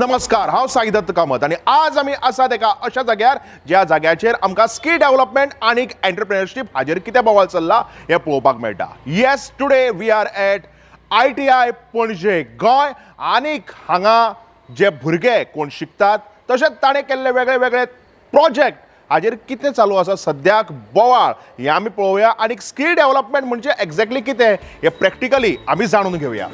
नमस्कार, हांव साई दत्त कामत आणि आज आमी आसात एका अशा जाग्यार ज्या जाग्याचेर आमकां स्किल डेव्हलपमेंट आणि एंटरप्रेन्योरशिप हाजेर कितें बोवाळ चल्ला हें पळोवपाक मेळटा. Yes, today we are at ITI Panaji Goa आनीक हांगा जे भुरगे कोण शिकतात तशेंच ताणें केल्ले वेगळे वेगळे प्रोजेक्ट हाजेर कितें चालू आसा सद्याक बोवाळ हें आमी पळोवया आनी स्किल डेव्हलपमेंट म्हणजे एक्झॅक्टली कितें हें प्रॅक्टिकली आमी जाणून घेवया.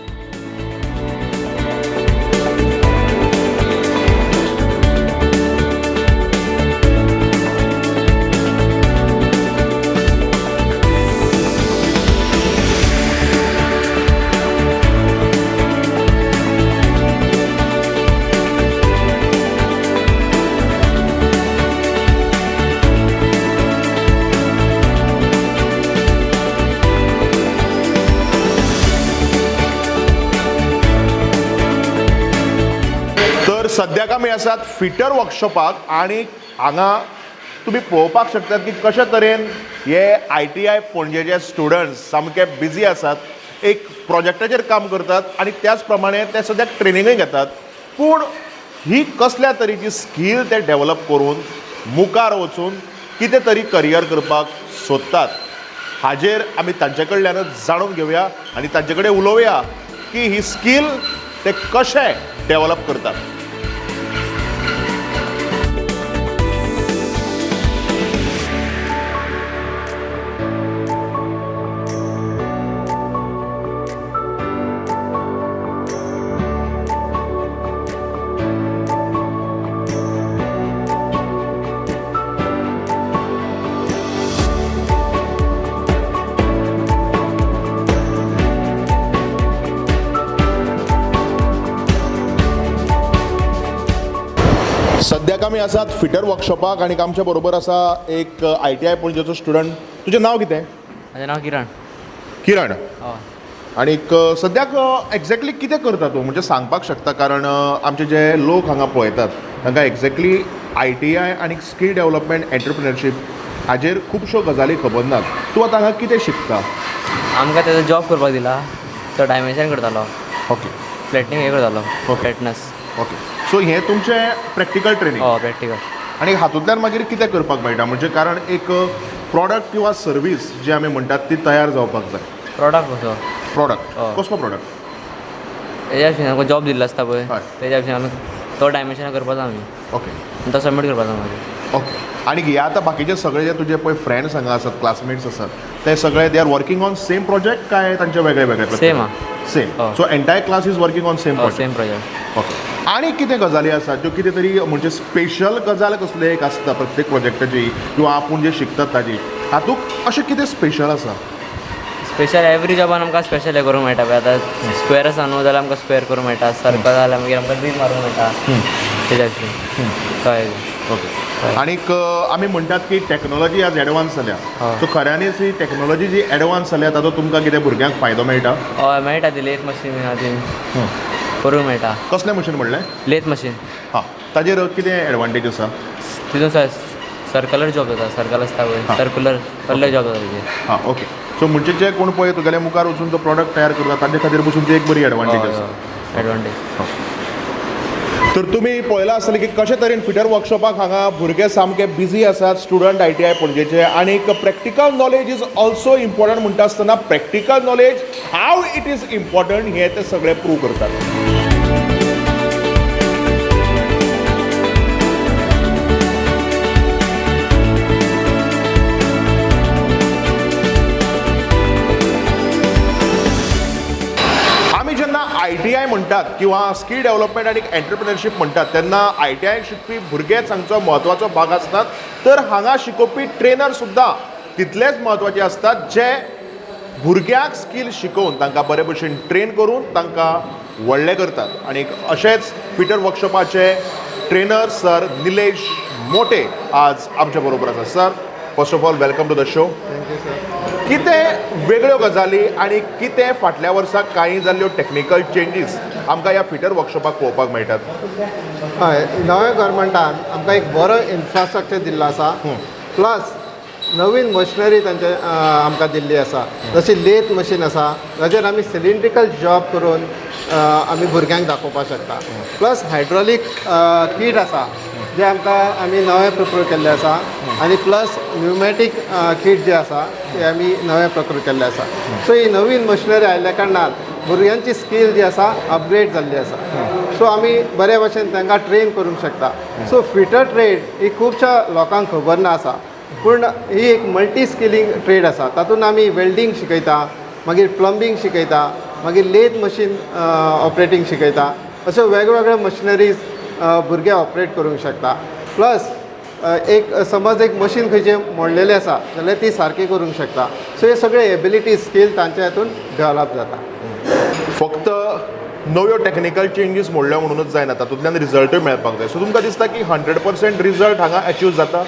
सद्याक आमी आसात फिटर वर्कशॉपाक आणि हांगा तुमी पळोवपाक शकतात की कशा तरेन हे ITI पणजेचे स्टुडंट्स सामके बिजी आसात, एक प्रोजेक्टाचेर काम करतात आणि त्याच प्रमाणे ते सद्याक ट्रेनिंगूय घेतात. पूण ही कसल्या तरेची स्कील ते डेव्हलप करून मुखार वचून कितें तरी करियर करपाक सोदतात हाजेर आमी तांचे कडल्यानच जाणून घेवया आनी तांचे कडेन उलोवया की ही स्कील ते कशें डेव्हलप करतात. सद्याक आमी आसात फिटर वर्कशॉपाक आणि आमच्या बरोबर आसा एक ITI पणजेचो स्टुडंट. तुजें नांव कितें? माझे नाव किरण. किरण. आनीक सद्याक एक्झॅक्टली कितें करता तूं म्हणजे सांगपाक शकता, कारण आमचे जे लोक हांगा पळयतात तांकां एक्झॅक्टली ITI आनी स्कील डेव्हलपमेंट एंटरप्रेन्योरशीप हाजेर खुबश्यो गजाली खबर नात. तूं आतां हांगा कितें शिकता? आमकां तेजो जॉब करपाक दिला, तो डायमेन्शन करतालो. ओके. फ्लॅटनींग हे करतालो, फ्लॅटनस. ओके. सो हें तुमचें प्रॅक्टिकल ट्रेनिंग? हय, प्रॅक्टिकल. आणि हातूंतल्यान मागीर कितें करपाक मेळटा म्हणजे कारण एक प्रॉडक्ट किंवा सर्वीस जी आमी म्हणटात ती तयार जावपाक जाय. प्रॉडक्ट कसो? प्रॉडक्ट हय. कसलो प्रॉडक्ट? तेज्या विशीं आमकां जॉब दिल्लो आसता पळय, हय. तेज्या विशीं आमी तो डायमेन्शन करपाचो आमी, ओके. आनी तो सबमीट करपाचो मागीर. ओके. आणि हे आतां बाकीचे सगळे जे तुजे पळय फ्रेंड्स हांगा आसात, क्लासमेट्स आसात, ते सगळे they are working on same project काय तांचे वेगळे वेगळे? Same same. हय. So entire class is working on same project? Same project. Okay. आणि कितें गजाली आसात ज्यो कितें तरी म्हणजे स्पेशल गजाल कसले एक आसता प्रत्येक प्रोजेक्टाची किंवा आपूण जे शिकतात ताजी, हातूंत अशें कितें स्पेशल आसा? स्पेशल एवरी जॉबान आमकां स्पेशल हें करूंक मेळटा पळय. आतां स्क्वेअर आसा न्हू जाल्यार आमकां स्क्वेअर करूंक मेळटा, सर्कल जाल्यार मागीर आमकां ड्रील मारूंक मेळटा तेज्या विशीं. कळ्ळें? ओके. आनीक आमी म्हणटात की टॅक्नॉलॉजी आज एडवान्स जाल्या, सो खऱ्यांनीच ही टॅक्नॉलॉजी जी एडवान्स जाल्या ताजो तुमकां कितें भुरग्यांक फायदो मेळटा? हय, मेळटा. ती लेथ मशीन आहा ती करूंक मेळटा. कसलें मशीन म्हणलें? Lathe machine. हां. ताजेर कितें एडवांटेज आसा? तितून सर्कलर जॉब जाता, सर्कल आसता पळय, सर्कुलर कसले जॉब जाता तेजेर. हां. ओके. सो म्हणजे जे कोण पळय तुगेल्या मुखार वचून तो प्रॉडक्ट तयार करता तांचे खातीर पसून ती एक बरी एडवांटेज आसा. एडवांटेज. तर तुमी पळयलां आसतलें की कशे तरेन फिटर वर्कशॉपाक हांगा भुरगे सामके बिजी आसात, स्टुडंट ITI पणजेचे. आनीक practical knowledge is also important म्हणटा आसतना practical knowledge how it is important हे ते सगळे प्रूव करतात. ITI म्हणटात किंवा स्कील डेव्हलपमेंट आणि एंटरप्रेन्योरशीप म्हणटात तेन्ना ITI शिकपी भुरगेच हांगचो म्हत्वाचो भाग आसतात. तर हांगा शिकोवपी ट्रेनर सुद्दां तितलेच म्हत्वाचे असतात जे भुरग्यांक स्कील शिकोवन तांकां बरे भशेन ट्रेन करून तांकां व्हडले करतात. आणि अशेंच फिटर वर्कशॉपाचे ट्रेनर सर निलेश मोटे आज आमच्या बरोबर आसा. Sir, first of all welcome to the show. Thank you sir. कितें वेगळ्यो गजाली आणि कितें फाटल्या वर्साक कांय जाल्ल्यो टॅक्निकल चेंजीस आमकां ह्या फिटर वर्कशॉपाक पळोवपाक मेळटात? हय, नव्या गव्हर्मेंटान आमकां एक बरो इन्फ्रास्ट्रक्चर दिल्लो आसा. प्लस नवीन मशिनरी तांचे आमकां दिल्ली आसा जशी लेथ मशीन आसा ताचेर आमी सिलिंड्रिकल जॉब करून आमी भुरग्यांक दाखोवपाक शकता प्लस हायड्रॉलीक कीट आसा जे आमकां आमी नवे प्रिपेर केल्ले आसा आनी प्लस न्युमॅटीक कीट जे आसा ते आमी नवे प्रिपेर केल्ले आसा सो ही नवीन मशिनरी आयिल्ल्या कारणान भुरग्यांची स्कील जी आसा अपग्रेड जाल्ली आसा सो आमी बरे भशेन तांकां ट्रेन करूंक शकता सो फिटर ट्रेड ही खुबश्या लोकांक खबर ना आसा पूण ही एक मल्टी स्किलींग ट्रेड आसा तातूंत आमी वेल्डिंग शिकयता मागीर प्लंबींग शिकयता मागीर लेथ मशीन ऑपरेटींग शिकयता अश्यो वेगवेगळ्यो मशिनरीज भुरगे ऑपरेट करूंक शकता प्लस एक समज एक मशीन खंयचें मोडलेलें आसा जाल्यार ती सारकी करूंक शकता सो हे सगळे एबिलिटी स्कील तांच्या हातून डेवलप जाता फक्त नव्यो टॅक्निकल चेंजीस मोडल्यो म्हणूनच जायना तातूंतल्यान रिजल्टूय मेळपाक जाय सो तुमकां दिसता की 100% रिजल्ट हांगा अचीव जाता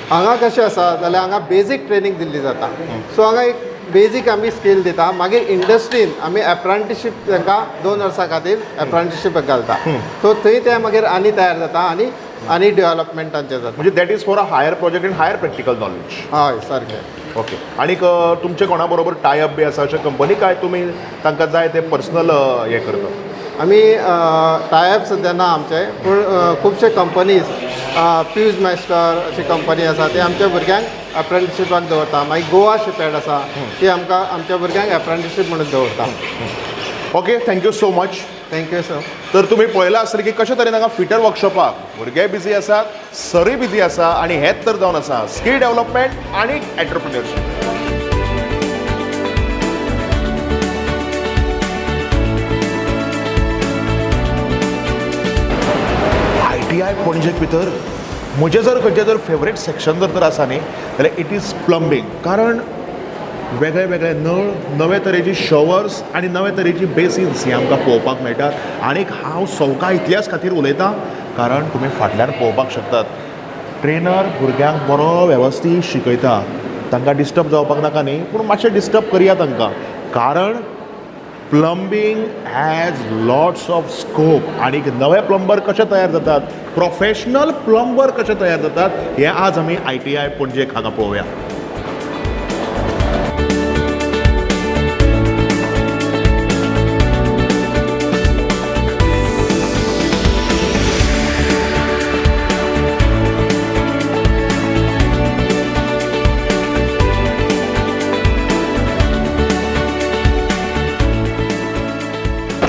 हांगा कशें आसा जाल्यार हांगा बेजीक ट्रेनींग दिल्ली जाता सो हांगा एक बेजीक आमी स्कील दिता मागीर इंडस्ट्रीन आमी एप्रेंटिसशीप तांकां 2 वर्सां खातीर एप्रेंटिसशीप घालता सो थंय ते मागीर आनी तयार जाता आनी डेवलपमेंट तांचें जाता म्हणजे that is for a higher project and higher practical knowledge हय सारकें ओके आनीक तुमचे कोणा बरोबर टायअप बी आसा अशे कंपनी काय तुमी तांकां जाय ते पर्सनल हें करता आमी टायअप सद्या ना आमचे पूण खुबशे कंपनीज फ्यूज मास्टर अशी कंपनी आसा ते आमच्या भुरग्यांक एप्रेंटिसशिपाक दवरता मागीर गोवा शिपयार्ड आसा ती आमकां आमच्या भुरग्यांक एप्रेंटिसशीप म्हणून दवरता okay thank you so much thank you sir तर तुमी पळयलां आसतलें की कशे तरेन हांगा फिटर वर्कशॉपाक भुरगे बिजी आसात सरूय बिजी आसा आनी हेच तर जावन आसा स्कील डेव्हलपमेंट आनी एंटरप्रिन्युअरशीप ITI पणजेक भितर म्हजें जर खंयचें जर फेवरेट सेक्शन जर आसा न्ही जाल्यार इट इज प्लंबींग कारण वेगळे वेगळे नळ नवे तरेची शॉवर्स आनी नवे तरेची बेसिन्स ही आमकां पळोवपाक मेळटात आनीक हांव सवका इतल्याच खातीर उलयतां कारण तुमी फाटल्यान पळोवपाक शकतात ट्रेनर भुरग्यांक बरो वेवस्थीत शिकयता तांकां डिस्टर्ब जावपाक नाका न्ही पूण मातशें डिस्टर्ब करया तांकां कारण plumbing has lots of scope आनीक नवे प्लंबर कशे तयार जातात प्रोफेशनल प्लंबर कशे तयार जातात हें आज आमी ITI पणजेक हांगा पळोवया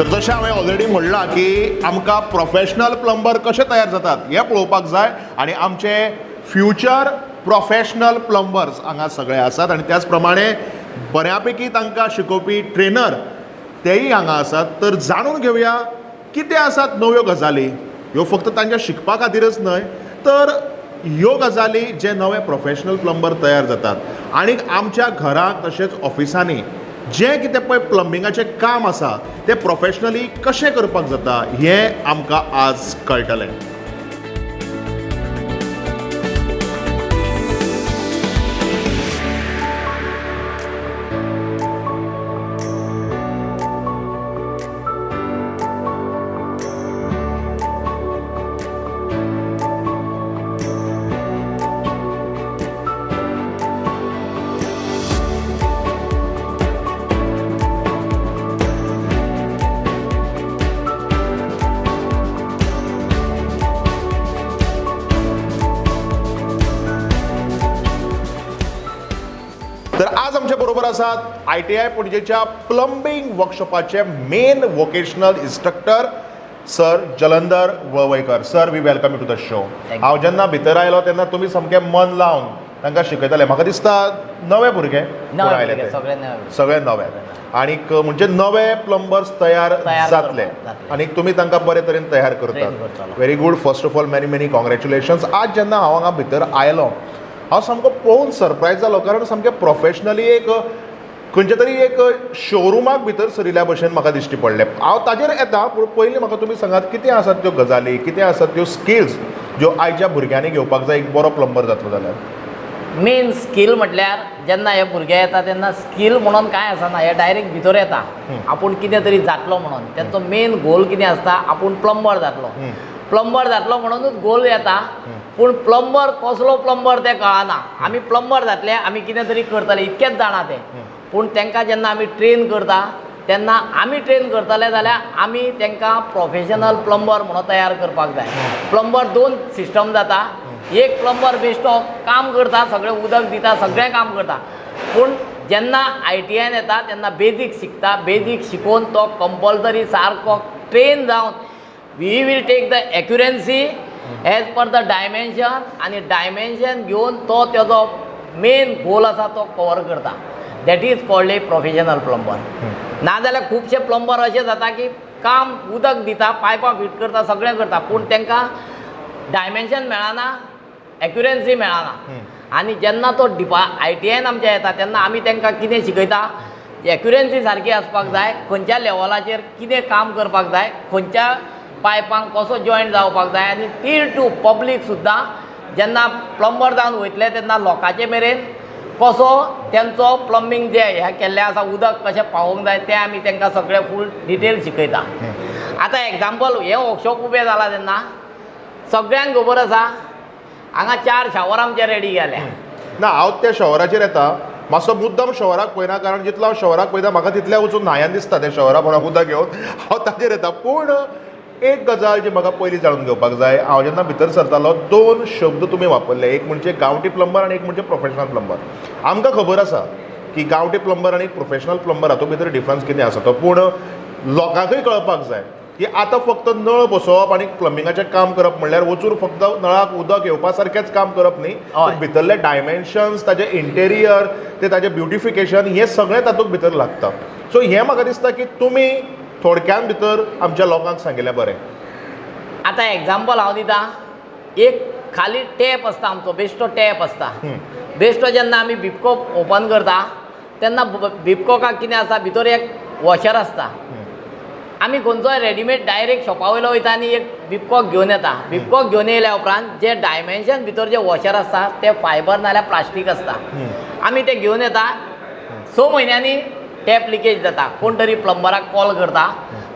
तर जशें हांवें ऑलरेडी म्हणलां की आमकां प्रोफेशनल प्लंबर कशे तयार जातात हें पळोवपाक जाय आनी आमचे फ्युचर प्रोफेशनल प्लंबर्स हांगा सगळे आसात आनी त्याच प्रमाणे बऱ्यापैकी तांकां शिकोवपी ट्रेनर तेय हांगा आसात तर जाणून घेवया कितें आसात नव्यो गजाली ह्यो फक्त तांच्या शिकपा खातीरच न्हय तर ह्यो गजाली जे नवे प्रोफेशनल प्लंबर तयार जातात आनीक आमच्या घरांत तशेंच ऑफिसांनी जें कितें पळय प्लंबिंगाचें काम आसा तें प्रोफेशनली कशें करपाक जाता हें आमकां आज कळटलें तर आज आमच्या बरोबर आसात ITI पणजेच्या प्लंबिंग वर्कशॉपाचे main vocational instructor sir Jalandhar Valvaikar sir we welcome you to the show हांव जेन्ना भितर आयलो तेन्ना तुमी सामकें मन लावन तांकां शिकयताले म्हाका दिसता नवे भुरगे आयले ते सगळे नवे आनीक म्हणजे नवे प्लंबर्स तयार जातले आनीक तुमी तांकां बरे तरेन तयार करतात very good first of all many many congratulations आज जेन्ना हांव हांगा भितर आयलो हांव सामको पळोवन सरप्रायज जालो कारण सामकें प्रोफेशनली एक खंयचे तरी एक शोरुमाक भितर सरिल्ल्या भशेन म्हाका दिश्टी पडलें हांव ताजेर येता पूण पयलीं म्हाका तुमी सांगात कितें आसात त्यो गजाली कितें आसात त्यो स्किल्स ज्यो आयच्या भुरग्यांनी घेवपाक जाय एक बरो प्लंबर जातलो जाल्यार मेन स्कील म्हटल्यार जेन्ना हे भुरगे येता तेन्ना स्कील म्हणून कांय आसना हे डायरेक्ट भितर येता आपूण कितें तरी जातलो म्हणून तेंचो मेन गोल कितें आसता आपूण प्लंबर जातलो प्लंबर जातलो म्हणूनच गोल येता पूण प्लंबर कसलो प्लंबर तें कळना आमी प्लंबर जातले आमी कितें तरी करतले इतकेंच जाणा तें पूण तांकां जेन्ना आमी ट्रेन करता तेन्ना आमी ट्रेन करतले जाल्यार आमी तांकां प्रोफेशनल प्लंबर म्हणून तयार करपाक जाय प्लंबर 2 सिस्टम जाता एक प्लंबर बेश्टो काम करता सगळें उदक दिता सगळें काम करता पूण जेन्ना ITIन येता तेन्ना बेजीक शिकता बेजीक शिकोवन तो कंपल्सरी सारको ट्रेन जावन we will take the accuracy as per the dimension आनी डायमेन्शन घेवन तो तेजो मेन गोल आसा तो कवर करता that is called a professional plumber नाजाल्यार खुबशे प्लंबर अशें जाता की काम उदक दिता पायपां फिट करता सगळें करता पूण तांकां डायमेन्शन मेळना एक्युरन्सी मेळना आनी जेन्ना तो ITIन आमच्या येता तेन्ना आमी तांकां कितें शिकयता एक्युरन्सी सारकी आसपाक जाय खंयच्या लेवलाचेर कितें काम करपाक जाय खंयच्या पायपांक कसो जॉयंट जावपाक जाय आनी टील टू पब्लीक सुद्दां जेन्ना प्लंबर जावन वयतले तेन्ना लोकांचे मेरेन कसो तेंचो प्लंबींग जें हें केल्लें आसा उदक कशें पावोवंक जाय तें आमी तांकां सगळें फूल डिटेल शिकयता आतां एग्जाम्पल हे वर्कशॉप उबें जाला तेन्ना सगळ्यांक खबर आसा हांगा 4 शावर आमचे रेडी केल्या ना हांव त्या शॉवराचेर येता मातसो मुद्दम शॉवराक पळयना कारण जितलो हांव शॉवराक पळयता म्हाका तितल्या वचून न्हांयान दिसता त्या शॉवरा कोणाक उदक घेवन हांव ताचेर येता पूण एक गजाल जी म्हाका पयलीं जाणून घेवपाक जाय हांव जेन्ना भितर सरतालो 2 शब्द तुमी वापरले एक म्हणजे गांवठी प्लंबर आनी एक म्हणजे प्रोफेशनल प्लंबर आमकां खबर आसा की गांवठी प्लंबर आनी प्रोफेशनल प्लंबर हातूंत भितर डिफरन्स कितें आसा तो पूण लोकांकय कळपाक जाय की आतां फक्त नळ बसोवप आनी प्लंबिंगाचें काम करप म्हणल्यार वचून फक्त नळाक उदक येवपा सारकेंच काम करप न्ही भितरले डायमेन्शन्स ताजे इंटेरियर ते ताजें ब्युटिफिकेशन हें सगळें तातूंत भितर लागता सो हें म्हाका दिसता की तुमी थोडक्यान भितर आमच्या लोकांक सांगिल्लें बरें आतां एग्जाम्पल हांव दितां एक खाली टॅप आसता आमचो बेश्टो टॅप आसता बेश्टो जेन्ना आमी बिबकोक ओपन करता तेन्ना बिबकोकाक कितें आसा भितर एक वॉशर आसता आमी खंयचोय रेडीमेड डायरेक्ट शॉपा वयलो वयता आनी एक बिबकॉक घेवन येता बिबकॉक घेवन येयल्या उपरांत जे डायमेन्शन भितर जे वॉशर आसता ते फायबर नाल्यार प्लास्टीक आसता आमी ते घेवन येता 6 म्हयन्यांनी टॅप लिकेज जाता कोण तरी प्लंबराक कॉल करता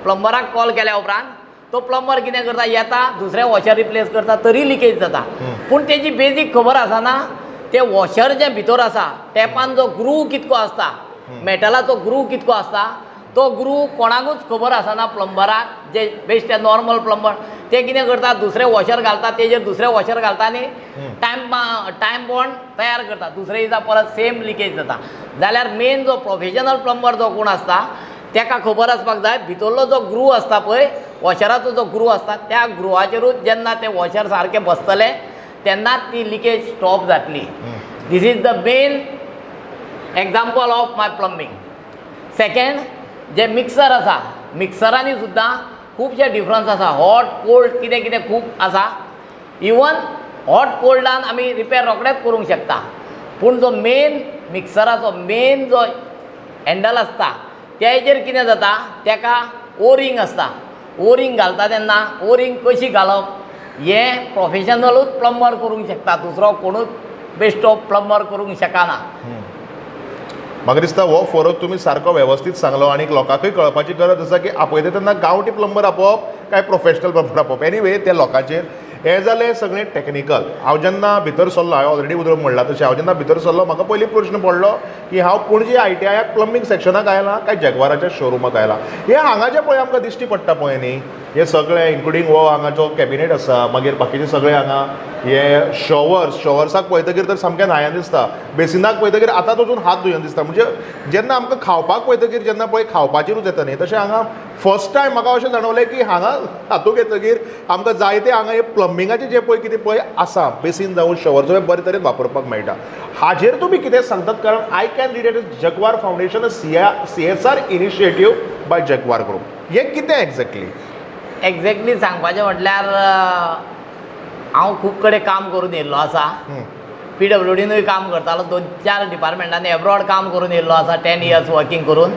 प्लंबराक कॉल केल्या उपरांत तो प्लंबर कितें करता येता दुसरें वॉशर रिप्लेस करता तरी लिकेज जाता पूण तेजी बेजीक खबर आसना ते वॉशर जे भितर आसा टॅपान जो ग्रू कितको आसता मेटलाचो ग्रू कितको आसता तो ग्रू कोणाकूच खबर आसना प्लंबराक जे बेश्टे नॉर्मल प्लंबर ते कितें करता दुसरें वॉशर घालता तेजेर दुसरें वॉशर घालता आनी टायम बॉन्ड तयार करता दुसरे दिसा परत सेम लिकेज जाता जाल्यार मेन जो प्रोफेशनल प्लंबर जो कोण आसता ताका खबर आसपाक जाय भितरलो जो ग्रू आसता पळय वॉशराचो जो ग्रू आसता त्या ग्रुवाचेरूच जेन्ना ते वॉशर सारके बसतले तेन्नाच ती लिकेज स्टॉप जातली this is the main example of my plumbing second जे मिक्सर आसा मिक्सरांनी सुद्दां खुबशे डिफरन्स आसा हॉट कोल्ड कितें कितें खूब आसा इवन हॉट कोल्डान आमी रिपेर रोखडेंच करूंक शकता पूण जो मेन मिक्सराचो मेन जो हँडल आसता त्या हेजेर कितें जाता ताका ओरिंग आसता ओरिंग घालता तेन्ना ओरिंग कशी घालप हें प्रोफेशनलूच प्लंबर करूंक शकता दुसरो कोणूच बेश्टो प्लंबर करूंक शकना म्हाका दिसता हो फरक तुमी सारको वेवस्थीत सांगलो आनी लोकांकय कळपाची गरज आसा की आपयता तेन्ना गांवठी प्लंबर आपोवप काय प्रोफेशनल प्लंबर आपोवप एनीवे ते लोकांचेर हें जालें सगळें टॅक्निकल हांव जेन्ना भितर सरलो हांवें ऑलरेडी उदक म्हणलां तशें हांव जेन्ना भितर सरलो म्हाका पयलीं प्रश्न पडलो की हांव पणजे ITIक प्लंबींग सेक्शनाक आयलां काय जॅगवाराच्या शोरुमाक आयलां हें हांगा जें पळय आमकां दिश्टी पडटा पळय न्ही हें सगळें इन्क्लुडींग हो हांगाचो कॅबिनेट आसा मागीर बाकीचे सगळे हांगा हे शॉवर्साक पळयतकीर तर सामकें न्हायन दिसता बेसिनाक पळयतकीर आतांच वचून हात धुयन दिसता म्हणजे जेन्ना आमकां खावपाक पळयतकीर जेन्ना पळय खावपाचेरूच येता न्ही तशें हांगा फर्स्ट टायम म्हाका अशें जाणवलें की हांगा हातूंत येतकीर आमकां जायते हांगा हे प्लंबिंगाचें जें पळय कितें पळय आसा बेसीन जावं शॉवर जावं बरे तरेन वापरपाक मेळटा हाजेर तुमी कितें सांगतात कारण I can read it is Jaguar foundation CSR initiative by Jaguar group हें कितें एक्झॅक्टली सांगपाचें म्हटल्यार हांव खूब कडेन काम करून येयल्लो आसा PWDनूय काम करतालो 2-4 डिपार्टमेंटांनी एब्रॉड काम करून येयल्लो आसा 10 years वर्किंग करून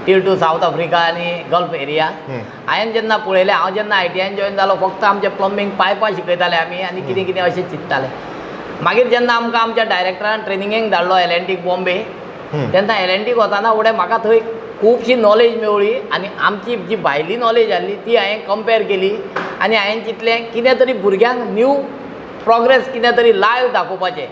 टील टू सावथ आफ्रिका आनी गल्फ एरिया हांवें जेन्ना पळयलें हांव जेन्ना ITIन जॉयन जालो फक्त आमचें प्लंबींग पायपां शिकयताले आमी आनी कितें कितें अशें चिंत्ताले मागीर जेन्ना आमकां आमच्या डायरेक्टरान ट्रेनिंगेक धाडलो L&T बॉम्बे तेन्ना L&T वताना फुडें म्हाका थंय खुबशी नॉलेज मेवळी आनी आमची जी भायली नॉलेज आसली ती हांवें कंपेर केली आनी हांवें चिंतलें कितें तरी भुरग्यांक न्यू प्रोग्रेस कितें तरी लायव्ह दाखोवपाचें.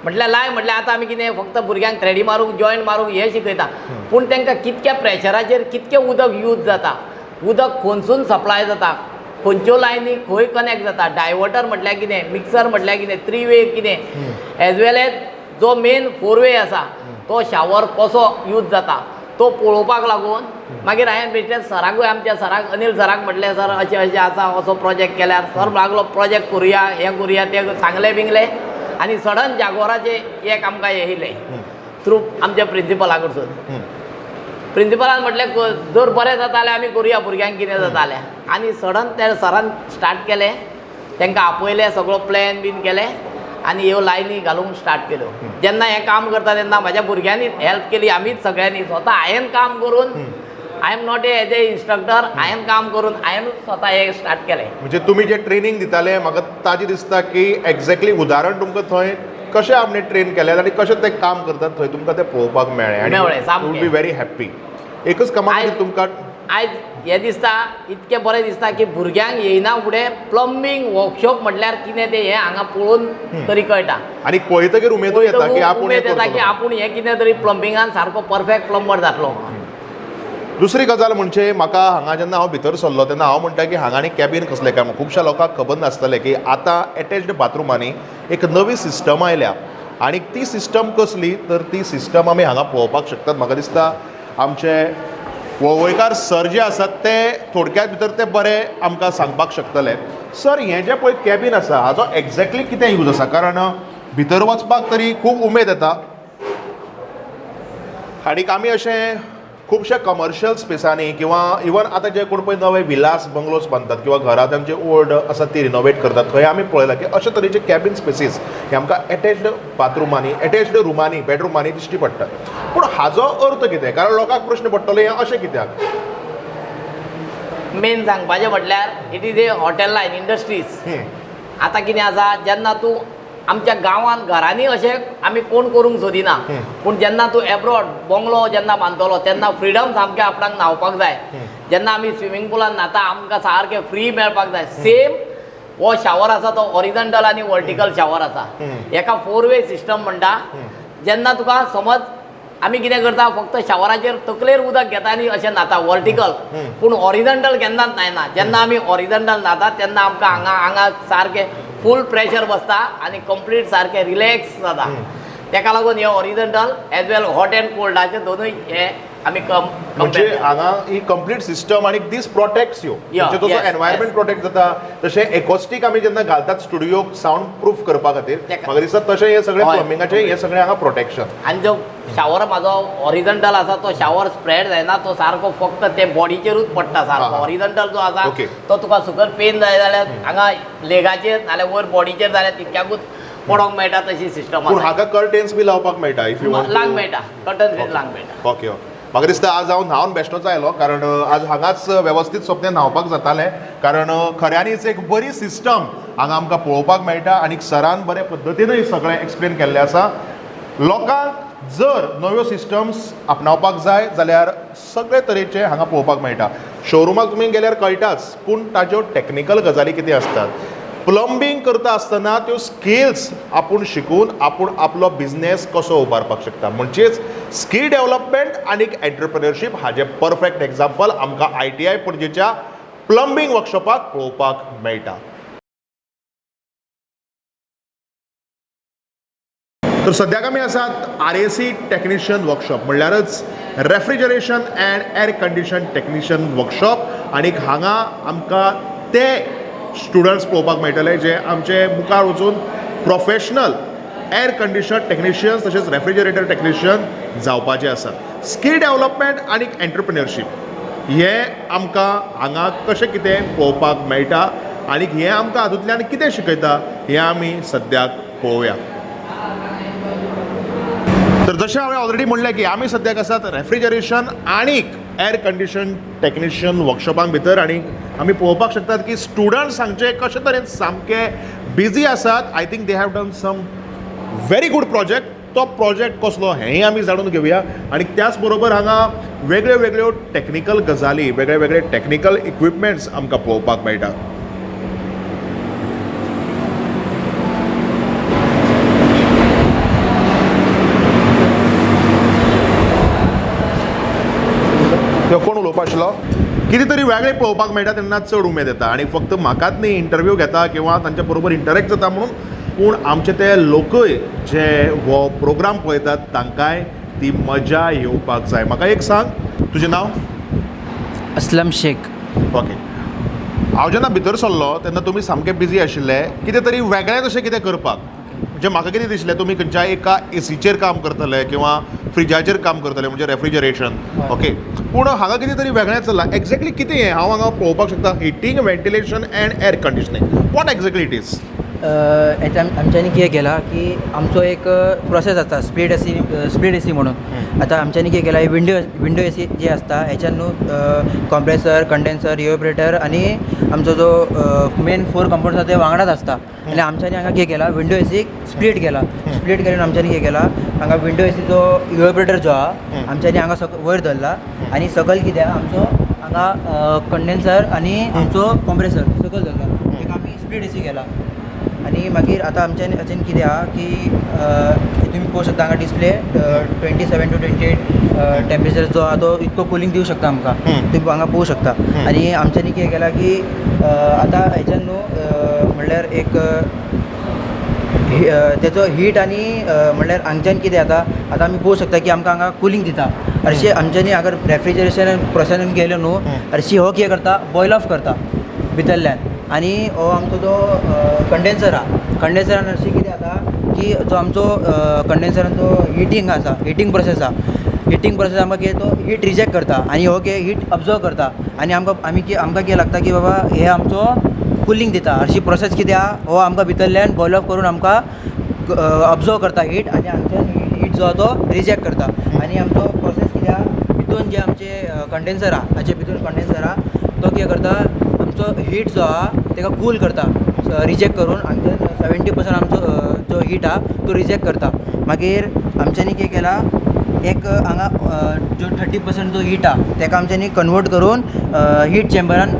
म्हटल्यार लायव्ह म्हटल्यार आतां आमी कितें फक्त भुरग्यांक थ्रेडी मारूंक जॉयंट मारूंक हें शिकयता, पूण तांकां कितक्या प्रेशराचेर कितकें उदक यूज जाता, उदक खंयसून सप्लाय जाता, खंयच्यो लायनी खंय कनेक्ट जाता, डायवर्टर म्हटल्यार कितें, मिक्सर म्हटल्यार कितें, 3 वे कितें, एज वेल एज जो मेन 4 वे आसा तो शावर कसो यूज जाता तो पळोवपाक लागून मागीर हांवें बेश्टें सराकूय आमच्या सराक अनिल सराक म्हटलें सर अशें अशें आसा असो प्रोजेक्ट केल्यार सर लागलो प्रोजेक्ट करुया हें करुया तें सांगलें बिंगलें आनी सडन जागोराचें एक आमकां येयलें थ्रू आमच्या प्रिंसिपला कडसून. प्रिंसिपलान म्हटलें जर बरें जाता जाल्यार आमी करुया भुरग्यांक कितें जाता जाल्यार आनी सडन त्या सरान स्टार्ट केलें, तांकां आपयलें सगळो प्लॅन बीन केलें आनी ह्यो लायनी घालूंक स्टार्ट केल्यो. जेन्ना हें काम करता तेन्ना म्हाज्या भुरग्यांनी हेल्प केली, आमीच सगळ्यांनी स्वता हांवें काम करून I am not as a instructor, हांवें काम करून हांवें स्वता हें स्टार्ट केलें. म्हणजे तुमी जे ट्रेनिंग दिताले म्हाका ताजें दिसता की एक्झॅक्टली उदाहरण तुमकां थंय कशें आपणे ट्रेन केलें आनी कशें तें काम करतात थंय तुमकां तें पळोवपाक मेळ्ळें मेळ्ळें, आनी सामकें. You be very happy. एकच कामाक तुमकां आयज हें दिसता इतकें बरें दिसता की भुरग्यांक येयना फुडें प्लंबींग वर्कशॉप म्हटल्यार कितें तें हें हांगा पळोवन तरी कळटा. आनी पळयतकीर उमेदूय येता की आपूण उमेद येता की आपूण हें कितें तरी प्लंबिंगान सारको परफेक्ट प्लंबर जातलो. दुसरी गजाल म्हणजे म्हाका हांगा जेन्ना हांव भितर सरलो तेन्ना हांव म्हणटा की हांगा आनी कॅबीन कसलें काय खुबश्या लोकांक खबर नासतलें की आतां एटॅच्ड बाथरुमांनी एक नवी सिस्टम आयल्या आनी ती सिस्टम कसली तर ती सिस्टम आमी हांगा पळोवपाक शकतात. म्हाका दिसता आमचे वळवयकार सर जे आसात ते थोडक्यात भितर ते बरें आमकां सांगपाक शकतले. सर हें जें पळय कॅबीन आसा हाजो एक्झॅक्टली कितें यूज आसा, कारण भितर वचपाक तरी खूब उमेद येता आनीक आमी अशें खुबशे कमर्शियल स्पेसांनी किंवा इवन आतां जे कोण पळय नवे विलास बंगलोज बांदतात किंवा घरां तांचे ओल्ड आसा ती रिनोवेट करतात थंय आमी पळयलां की अशे तरेचे कॅबीन स्पेसीस हे आमकां एटॅच्ड बाथरुमांनी एटॅच्ड रुमांनी बेडरुमांनी दिश्टी पडटात. पूण हाजो अर्थ कितें, कारण लोकांक प्रश्न पडटलो हें अशें कित्याक. मेन सांगपाचें म्हटल्यार it is a hotel line industries. आतां कितें आसा जेन्ना तूं आमच्या गांवांत घरांनी अशें आमी कोण करूंक सोदिना, पूण जेन्ना तूं एब्रॉड बंगलो जेन्ना बांदतलो तेन्ना फ्रिडम सामकें आपणाक न्हांवपाक जाय. जेन्ना आमी स्विमींग पुलान न्हाता आमकां सारकें फ्री मेळपाक जाय. सेम हो शावर आसा तो हॉरिझॉन्टल आनी वर्टिकल शावर आसा. एका 4 वे सिस्टम म्हणटा. जेन्ना तुका समज आमी कितें करता फक्त शावराचेर तकलेर उदक घेता आनी अशें न्हाता वर्टिकल, पूण हॉरिझॉन्टल केन्नाच न्हायना. जेन्ना आमी हॉरिझॉन्टल न्हाता तेन्ना आमकां हांगा सारकें फूल प्रेशर बसता आनी कंप्लीट सारकें रिलॅक्स जाता. तेका लागून हे हॉरिझॉन्टल एज वेल हॉट एंड कोल्डाचे दोनूय हे आमी म्हणजे हांगा ही कंप्लीट सिस्टम आनी दीस प्रोटेक्ट्स यू. म्हणजे जसो एनवायरमेंट प्रोटेक्ट जाता तशें एकॉस्टीक आमी जेन्ना घालतात स्टुडियोक सावंड प्रूफ करपा खातीर म्हाका दिसता तशें हे सगळें प्लंबिंगाचें हे सगळें हांगा प्रोटेक्शन. आनी जो शावर म्हाजो हॉरिझॉन्टल आसा तो शावर स्प्रेड जायना, तो सारको फक्त ते बॉडीचेरूच पडटा सारको. हॉरिझॉन्टल जो आसा तो तुका सुकर पेन जाय जाल्यार हांगा लेगाचेर नाल्यार वयर बॉडीचेर जाल्यार तितक्याकूच पडोंक मेळटा तशी सिस्टम पूण आसा. हाका कर्टेन्स बी लावपाक मेळटा इफ यू लांग मेळटा, कर्टन्स बी लांग मेळटा. ओके. म्हाका दिसता आज हांव न्हावन बेश्टोच आयलो, कारण आज हांगाच वेवस्थीत सोंपें न्हावपाक जातालें, कारण खऱ्यांनीच एक बरी सिस्टम हांगा आमकां पळोवपाक मेळटा आनी सरान बरे पद्दतीनूय सगळें एक्सप्लेन केल्लें आसा. लोकांक जर नव्यो सिस्टम्स आपणावपाक जाय जाल्यार सगळे तरेचे हांगा पळोवपाक मेळटा. शोरुमाक तुमी गेल्यार कळटाच, पूण ताज्यो टॅक्निकल गजाली कितें असतात. प्लंबींग करता आसतना त्यो स्किल्स आपूण शिकून आपूण आपलो बिझनेस कसो उबारपाक शकता. म्हणजेच स्कील डेव्हलपमेंट आनी एंटरप्रेन्योरशीप हाजें परफेक्ट एग्जाम्पल आमकां ITI पणजेच्या प्लंबींग वर्कशॉपाक पळोवपाक मेळटा. तर सद्याक आमी आसात RAC टेक्निशियन वर्कशॉप, म्हणल्यारच refrigeration and air condition technician workshop. आनीक हांगा आमकां ते स्टुडंट्स पळोवपाक मेळटले जे आमचे मुखार वचून प्रोफेशनल एअर कंडिशन टेक्निशियन्स तशेंच रेफ्रिजरेटर टेक्निशियन जावपाचे आसा. स्कील डेव्हलपमेंट आनी एंटरप्रेन्योरशीप हें आमकां हांगा कशें कितें पळोवपाक मेळटा आनी हें आमकां हातूंतल्यान कितें शिकयता हें आमी सद्याक पळोवया. तर जशें हांवें ऑलरेडी म्हणलें की आमी सद्याक आसात रेफ्रिजरेशन आनीक एअर कंडिशन टेक्निशियन वर्कशॉपाक भितर, आनी आमी पळोवपाक शकतात की स्टुडंट्स हांगचे कशे तरेन सामके बिजी आसात. I think they have done some very good project. तो प्रोजेक्ट कसलो हेंय आमी जाणून घेवया. आनी त्याच बरोबर हांगा वेगळ्यो वेगळ्यो टॅक्निकल गजाली वेगळे वेगळे टॅक्निकल इक्विपमेंट्स आमकां पळोवपाक मेळटा. आशिल्लो कितें तरी वेगळें पळोवपाक मेळटा तेन्ना चड उमेद येता आनी फक्त म्हाकाच न्ही इंटरव्यू घेता किंवा तांच्या बरोबर इंटरॅक्ट जाता म्हणून पूण आमचे ते लोकय जे हो प्रोग्राम पळयतात तांकांय ती मजा येवपाक जाय. म्हाका एक सांग तुजें नांव? असलम शेख. ओके. हांव जेन्ना भितर सरलो तेन्ना तुमी सामके बिजी आशिल्ले कितें तरी वेगळें अशें कितें करपाक. म्हणजे म्हाका कितें दिसलें तुमी खंयच्याय एका एसीचेर काम करतले किंवा फ्रिजाचेर काम करतले म्हणजे रेफ्रिजरेशन. ओके. पूण हांगा कितें तरी वेगळें चल्लां. एक्झॅक्टली कितें हें हांव हांगा पळोवपाक शकता? Heating, ventilation and air conditioning. What exactly it is? आमच्यांनी कितें केलां की आमचो एक प्रोसेस आसता स्प्लिट एसी म्हणून. आतां आमच्यांनी कितें केलां विंडो एसी जी आसता हेच्यान न्हू कॉम्प्रेसर, कंडेन्सर, इव्हॅपोरेटर आनी आमचो जो मेन 4 कंपोनंट्स आसा ते वांगडाच आसता. आनी आमच्यांनी हांगा कितें केलां विंडो एसीक स्प्लिट केला. स्प्लिट केल्यान आमच्यांनी कितें केलां हांगा विंडो एसीचो इव्हॅपोरेटर जो आहा आमच्यांनी हांगा वयर धरला आनी सकयल कितें आहा आमचो हांगा कंडेन्सर आनी आमचो कॉम्प्रेसर सकयल धरला. ताका आमी स्प्लिट एसी केला. आनी मागीर आतां आमच्यान हाचेन कितें आहा की तुमी पळोवंक शकता हांगा डिस्प्ले 27 to 28 टेम्परेचर जो आहा तो इतको कुलींग दिवंक शकता आमकां. तुमी हांगा पळोवंक शकता. आनी आमच्यांनी कितें केलां की आतां हेच्यान न्हू म्हणल्यार एक तेचो हीट आनी म्हणल्यार हांगच्यान कितें जाता आतां आमी पळोवंक शकता की आमकां हांगा कुलींग दिता. हरशीं आमच्यांनी अगर रेफ्रिजरेशन प्रोसेसान गेलो न्हू हरशीं हो कितें करता बॉयल ऑफ करता भितरल्यान. आनी हो आमचो जो कंडेन्सर आहा कंडेन्सरान हरशीं कितें जाता की जो आमचो कंडेन्सरान जो हिटींग आसा हिटींग प्रोसेस आमकां कितें तो हीट रिजेक्ट करता आनी हो कितें हीट अब्जॉर्व करता आनी आमकां कितें लागता की बाबा हे आमचो कुलींग दिता. हरशीं प्रोसेस कितें आहा हो आमकां भितरल्यान बॉयल ऑफ करून आमकां अब्जॉर्व करता हीट आनी हांगच्यान हीट जो आहा तो रिजेक्ट करता. आनी आमचो प्रोसेस कितें आहा भितून जे आमचे कंडेन्सर आहा हाचे भितून कंडेन्सर आहा तो कितें करता आमचो हीट जो आहा ताका कूल करता रिजेक्ट करून हांगच्यान 70% आमचो जो हीट आहा तो रिजेक्ट करता. मागीर आमच्यांनी कितें केलां एक हांगा जो 30% जो हीट आहा ताका आमच्यांनी कन्वर्ट करून हीट चेंबरान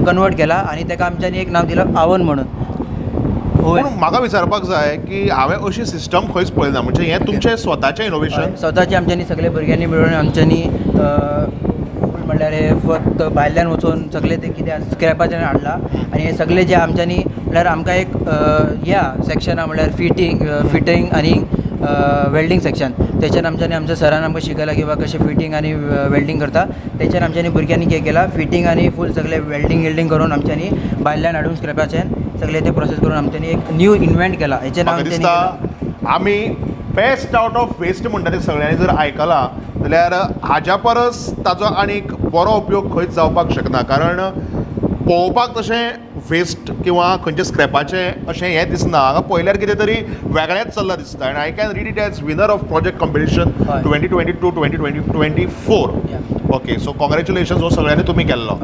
कन्वर्ट केला आनी ताका आमच्यांनी एक नांव दिलां आवन म्हणून. पूण म्हाका विचारपाक जाय की हांवें अशी सिस्टम खंयच पळयना. म्हणजे हें तुमचें स्वताचें इनोवेशन? स्वताचें आमच्यांनी सगळे भुरग्यांनी मेळून आमच्यांनी म्हणल्यार हे फक्त भायल्यान वचून सगळे ते कितें स्क्रॅपाच्यान हाडला आनी हे सगळे जे आमच्यांनी म्हणल्यार आमकां एक या सेक्शन आहा म्हणल्यार फिटींग आनी वेल्डिंग सेक्शन. तेच्यान आमच्यांनी आमच्या सरान आमकां शिकयलां की बाबा कशें फिटींग आनी वेल्डिंग करता. तेच्यान आमच्यांनी भुरग्यांनी कितें केलां फिटींग आनी फूल सगळे वेल्डिंग करून आमच्यांनी भायल्यान हाडून स्क्रॅपाच्यान सगळे ते प्रोसेस करून आमच्यांनी एक न्यू इन्व्हेंट केला. हेचें नांव दिसता आमी बेस्ट आउट ऑफ वेस्ट म्हणटा ते सगळ्यांनी जर आयकलां जाल्यार हाज्या परस ताजो आनीक बरो उपयोग खंयच जावपाक शकना. कारण पळोवपाक तशें वेस्ट किंवा खंयचे स्क्रॅपाचें अशें हें दिसना. हांगा पळयल्यार कितें तरी वेगळेंच चल्लां दिसता. आनी I can read it as winner of project competition 2022-2024. Okay. So congratulations हो सगळ्यांनी तुमी केल्लो.